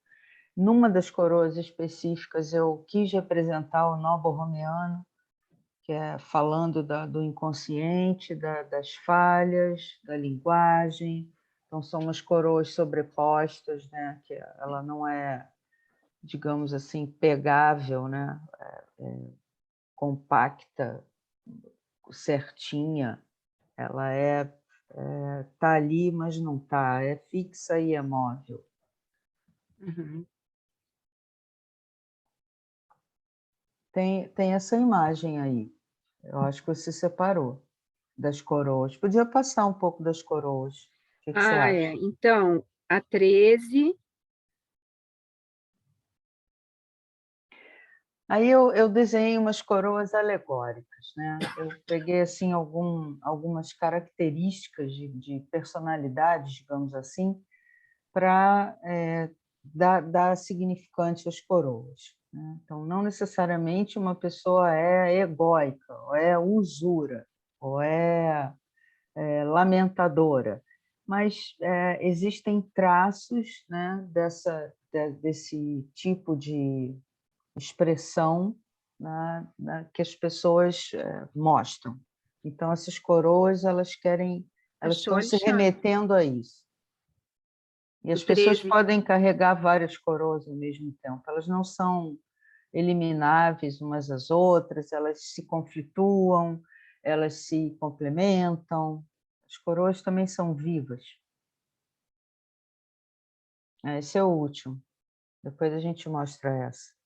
Numa das coroas específicas, eu quis representar o nó borromiano, que é falando do inconsciente, das falhas, da linguagem. Então, são umas coroas sobrepostas, né? Que ela não é, digamos assim, pegável, né? Compacta, certinha, ela tá ali, mas não tá, é fixa e é móvel. Uhum. Tem essa imagem aí, eu acho que você separou das coroas. Podia passar um pouco das coroas. O que você acha? Então, a 13... Aí eu desenhei umas coroas alegóricas, né? Eu peguei assim algumas características de personalidade, digamos assim, para dar significante às coroas, né? Então, não necessariamente uma pessoa é egóica, ou é usura, ou é lamentadora, mas existem traços, né, desse tipo de expressão, né, que as pessoas mostram. Então, essas coroas, elas Achou, estão se Alexandre? remetendo a isso. E as pessoas podem carregar várias coroas ao mesmo tempo. Elas não são elimináveis umas às outras, elas se conflituam, elas se complementam. As coroas também são vivas. Esse é o último. Depois a gente mostra essa.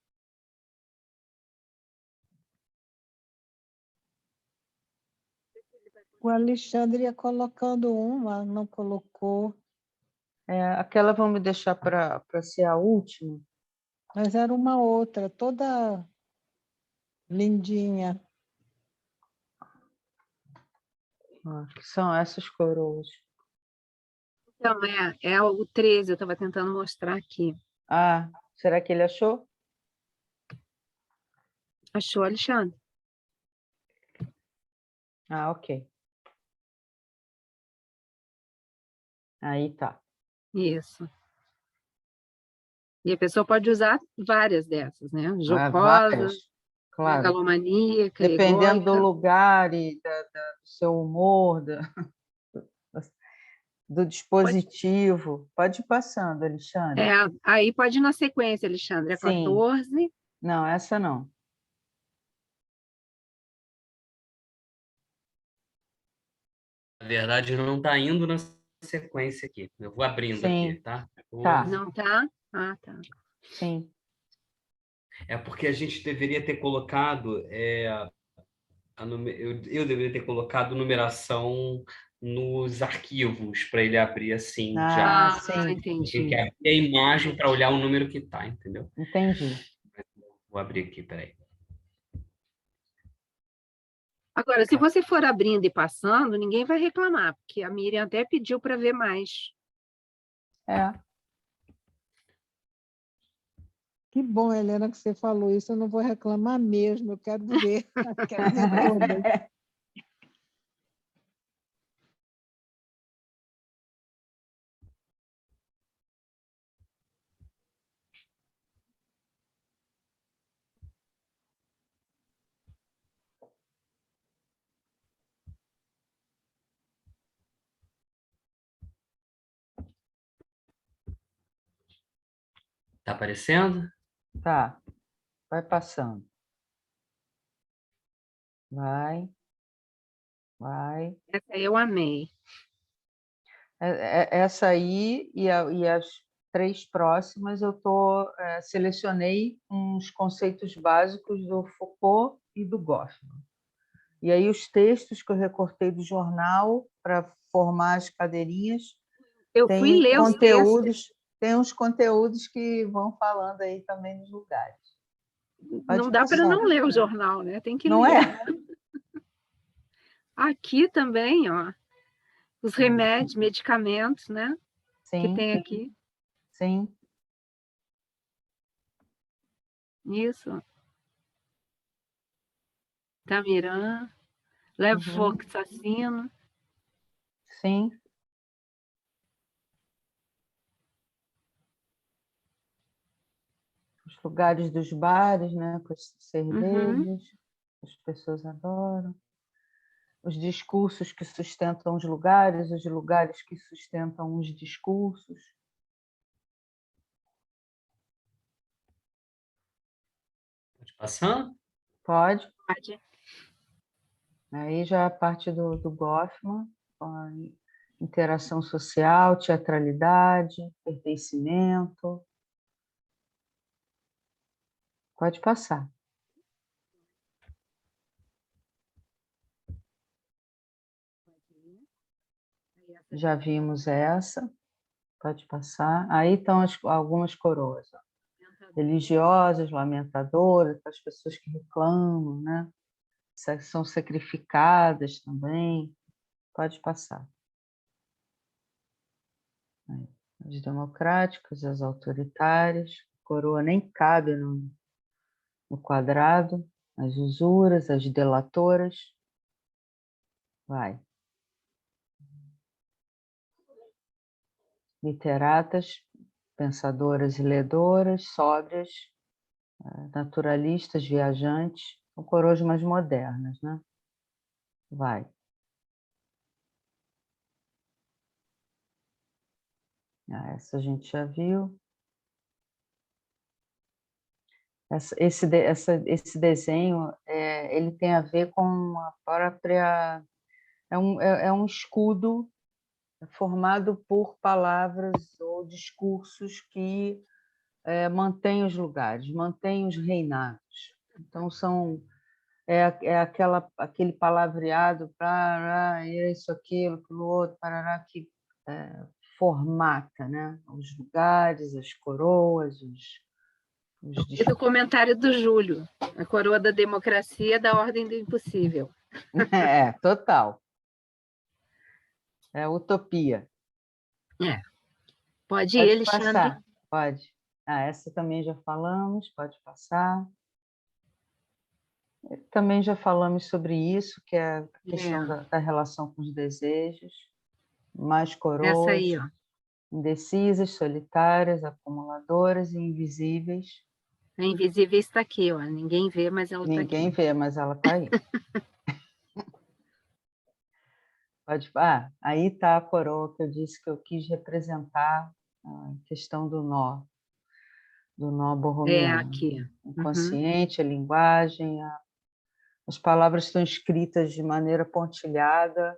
O Alexandre ia colocando uma, não colocou. Aquela vamos deixar para ser a última. Mas era uma outra, toda lindinha. São essas coroas. Então, é o 13, eu estava tentando mostrar aqui. Será que ele achou? Achou, Alexandre? Ok. Aí tá. Isso. E a pessoa pode usar várias dessas, né? Jocosa, Várias, claro. megalomaníaca, Dependendo do egóica. lugar e do seu humor, do dispositivo. Pode ir passando, Alexandre. Aí pode ir na sequência, Alexandre. É Sim. 14. Não, essa não. Na verdade, não está indo na sequência aqui. Eu vou abrindo Sim. aqui, tá? Tá. Não tá? Ah, tá. Sim. É porque a gente deveria ter colocado... eu deveria ter colocado numeração nos arquivos para ele abrir assim já. Sim. Entendi. Tem que abrir a imagem para olhar o número que está, entendeu? Entendi. Vou abrir aqui, peraí. Agora, se você for abrindo e passando, ninguém vai reclamar, porque a Miriam até pediu para ver mais. Que bom, Helena, que você falou isso. Eu não vou reclamar mesmo, eu quero ver. Quero ver todas. Tá aparecendo? Tá. Vai passando. Vai. Essa eu amei. Essa aí e as 3 próximas eu selecionei uns conceitos básicos do Foucault e do Goffman. E aí os textos que eu recortei do jornal para formar as cadeirinhas, eu fui ler os textos. Tem uns conteúdos que vão falando aí também nos lugares. Não dá para não ler o jornal, né? Tem que ler. Não é? Aqui também, ó, os remédios, medicamentos, né? Sim. Que tem aqui. Sim. Isso. Tamirã, levoxacino. Sim. Os lugares dos bares, né? Com as cervejas, as pessoas adoram. Os discursos que sustentam os lugares que sustentam os discursos. Pode passar? Pode. Pode. Aí já a parte do Goffman, a interação social, teatralidade, pertencimento. Pode passar. Já vimos essa. Pode passar. Aí estão algumas coroas. Ó. Religiosas, lamentadoras, as pessoas que reclamam, né? São sacrificadas também. Pode passar. Aí, as democráticas, as autoritárias. A coroa nem cabe no quadrado. As usuras, as delatoras. Vai. Literatas, pensadoras e ledoras, sóbrias, naturalistas, viajantes, são coroas mais modernas, né? Vai. Essa a gente já viu. Esse desenho, ele tem a ver com a própria... É um escudo formado por palavras ou discursos que mantêm os lugares, mantêm os reinados. Então, aquele palavreado, parará, isso, aquilo, outro, parará, que formata, né? Os lugares, as coroas, E do comentário do Júlio, a coroa da democracia da ordem do impossível. Total. É utopia. Pode ir, Alexandre. Passar. Pode. Essa também já falamos, pode passar. Também já falamos sobre isso, que é a questão da relação com os desejos. Mais coroas. Essa aí, ó. indecisas, solitárias, acumuladoras e invisíveis. A invisível está aqui, ó. Ninguém vê, mas ela está aqui. Ninguém vê, mas ela está aí. Aí está a coroa que eu disse que eu quis representar a questão do nó borromiano. Aqui. O consciente, a linguagem, as palavras estão escritas de maneira pontilhada,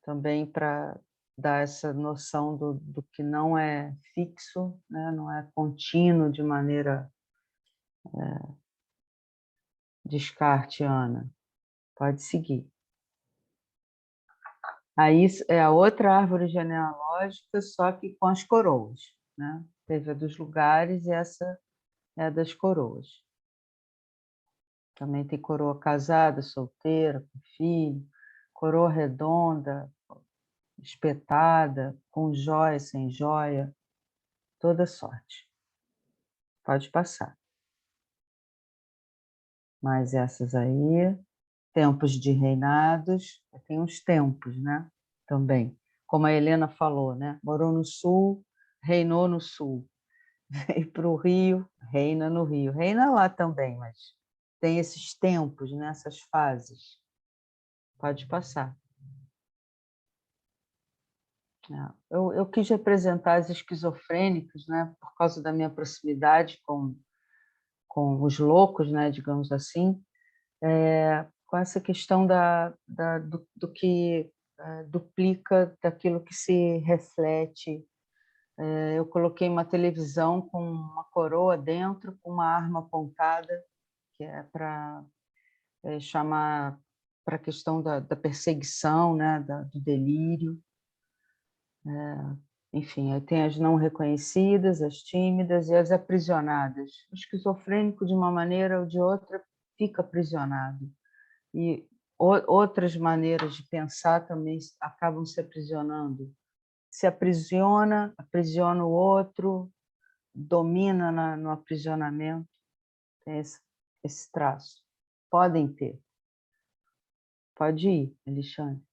também para dar essa noção do que não é fixo, né? Não é contínuo de maneira descartiana. Pode seguir. Aí é a outra árvore genealógica, só que com as coroas, né? Teve a dos lugares e essa é a das coroas. Também tem coroa casada, solteira, com filho, coroa redonda, espetada, com joia, sem joia, toda sorte. Pode passar. Mas essas aí, tempos de reinados, tem uns tempos, né? Também. Como a Helena falou, né? Morou no Sul, reinou no Sul. Veio para o Rio, reina no Rio. Reina lá também, mas tem esses tempos, né? Essas fases. Pode passar. Eu quis representar os esquizofrênicos, né? Por causa da minha proximidade com os loucos, né? Digamos assim, com essa questão do que duplica daquilo que se reflete. Eu coloquei uma televisão com uma coroa dentro, com uma arma apontada, que é para chamar para a questão da perseguição, né? Do delírio. Enfim, aí tem as não reconhecidas, as tímidas e as aprisionadas. O esquizofrênico, de uma maneira ou de outra, fica aprisionado. E outras maneiras de pensar também acabam se aprisionando. Se aprisiona, aprisiona o outro, domina no aprisionamento. Tem esse traço. Podem ter. Pode ir, Alexandre.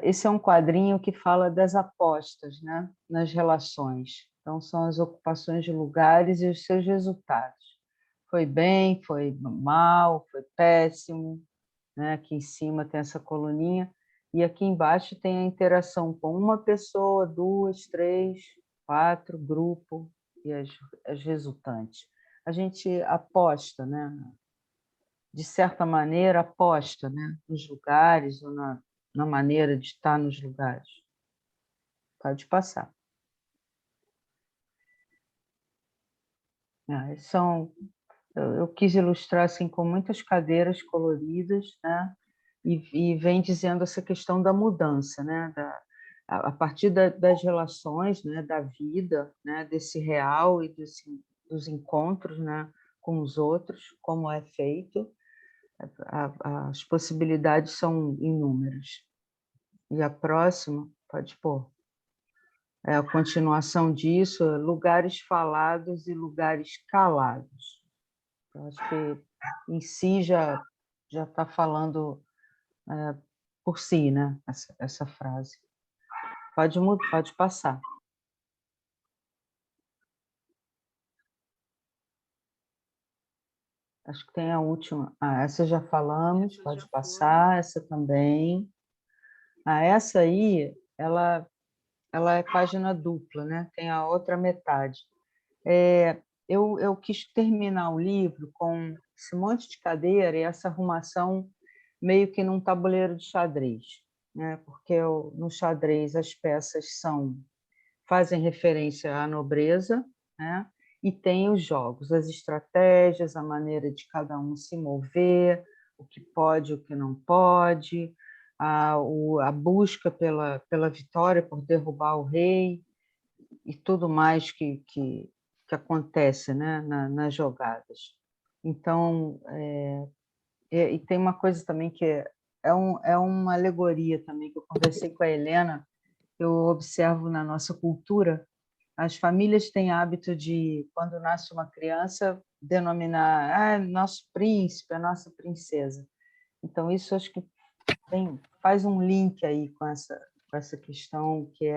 Esse é um quadrinho que fala das apostas, né, nas relações. Então, são as ocupações de lugares e os seus resultados. Foi bem, foi mal, foi péssimo. Né? Aqui em cima tem essa coluninha. E aqui embaixo tem a interação com uma pessoa, 2, 3, 4, grupo e as resultantes. A gente aposta, né? De certa maneira, aposta, né? Nos lugares ou na maneira de estar nos lugares. Pode passar. Eu quis ilustrar assim, com muitas cadeiras coloridas, né? E vem dizendo essa questão da mudança, né? A partir das relações, né? Da vida, né? Desse real e dos encontros, né? Com os outros, como é feito. As possibilidades são inúmeras. E a próxima, pode pôr, é a continuação disso, lugares falados e lugares calados. Eu acho que em si já está falando por si, né? Essa frase. Pode passar. Acho que tem a última. Essa já falamos, pode passar, essa também. Essa aí, ela é página dupla, né? Tem a outra metade. Eu quis terminar o livro com esse monte de cadeira e essa arrumação meio que num tabuleiro de xadrez, né? Porque no xadrez as peças fazem referência à nobreza, né? E tem os jogos, as estratégias, a maneira de cada um se mover, o que pode, o que não pode, a busca pela vitória, por derrubar o rei e tudo mais que acontece, né? Nas jogadas. Então, e tem uma coisa também que é uma alegoria também, que eu conversei com a Helena, eu observo na nossa cultura. As famílias têm hábito de, quando nasce uma criança, denominar nosso príncipe, a nossa princesa. Então, isso acho que faz um link aí com com essa questão que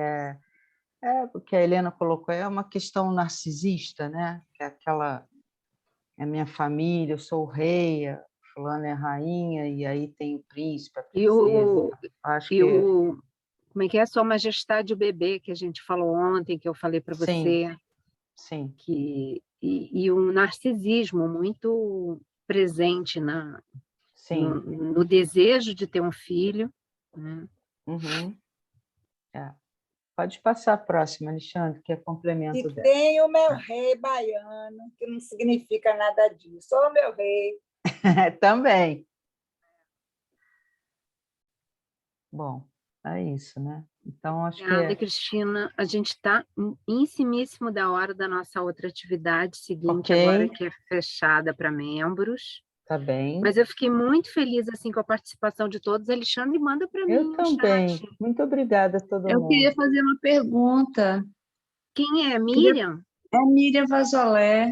o que a Helena colocou, é uma questão narcisista, né? Que é aquela, é minha família, eu sou o rei, a fulana é a rainha, e aí tem o príncipe, a princesa. Acho que... como é que é? Sua Majestade o Bebê, que a gente falou ontem, que eu falei para você. Sim. E um narcisismo muito presente no desejo de ter um filho. Né? Uhum. Pode passar a próxima, Alexandre, que é complemento dela. Tem o meu rei baiano, que não significa nada disso. Ô, meu rei. Também. Bom, é isso, né? Então, acho que... Cristina, a gente está em cimíssimo da hora da nossa outra atividade seguinte, agora que é fechada para membros. Tá bem. Mas eu fiquei muito feliz assim, com a participação de todos. Alexandre, manda para mim. Eu também. Chat. Muito obrigada a todo mundo. Eu queria fazer uma pergunta. Quem é? Miriam? É Miriam Vazolé.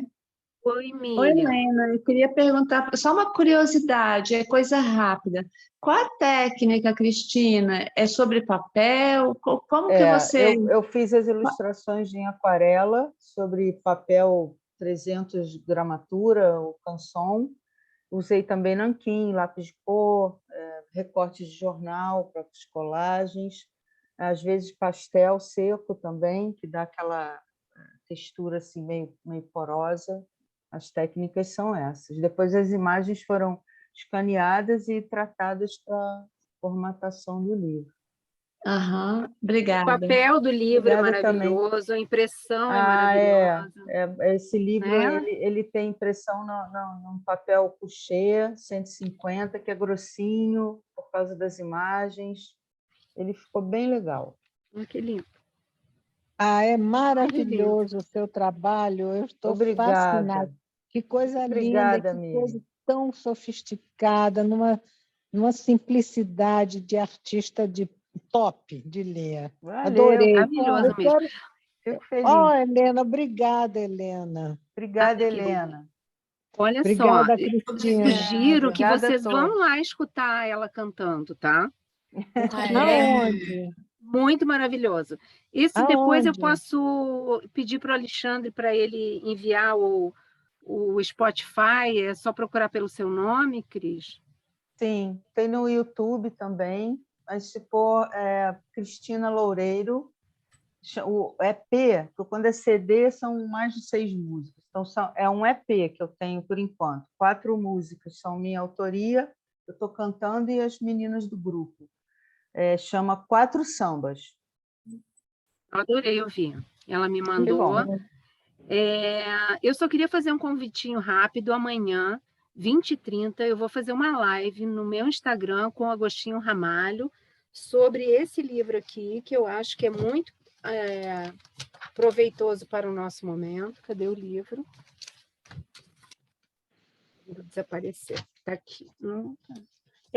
Oi, Miriam. Oi, Helena. Eu queria perguntar, só uma curiosidade, é coisa rápida. Qual a técnica, Cristina? É sobre papel? Como que você... Eu fiz as ilustrações em aquarela sobre papel 300 gramatura, o canson. Usei também nanquim, lápis de cor, recortes de jornal, próprias colagens, às vezes pastel seco também, que dá aquela textura assim, meio porosa. As técnicas são essas. Depois as imagens foram escaneadas e tratadas para formatação do livro. Obrigada. O papel do livro é maravilhoso, a impressão é maravilhosa. Esse livro ele tem impressão num papel couché 150, que é grossinho, por causa das imagens. Ele ficou bem legal. Que lindo. É maravilhoso o seu trabalho, eu estou fascinada. Que coisa linda, que coisa tão sofisticada, numa simplicidade de artista de top de ler. Valeu, adorei. Maravilhoso mesmo. Fico feliz. Helena, obrigada, Helena. Obrigada, Helena. Olha obrigada, só, Cristina. eu sugiro que vocês vão lá escutar ela cantando, tá? Aonde? Muito maravilhoso. Isso depois eu posso pedir para o Alexandre para ele enviar o Spotify, é só procurar pelo seu nome, Cris? Sim, tem no YouTube também, mas se for Cristina Loureiro, o EP, porque quando é CD são mais de 6 músicas, então é um EP que eu tenho por enquanto, 4 músicas são minha autoria, eu estou cantando e as meninas do grupo. Chama 4 Sambas. Eu adorei ouvir, ela me mandou. Eu só queria fazer um convitinho rápido. Amanhã, 20h30, eu vou fazer uma live no meu Instagram com o Agostinho Ramalho sobre esse livro aqui, que eu acho que é muito proveitoso para o nosso momento. Cadê o livro? Vou desaparecer. Está aqui.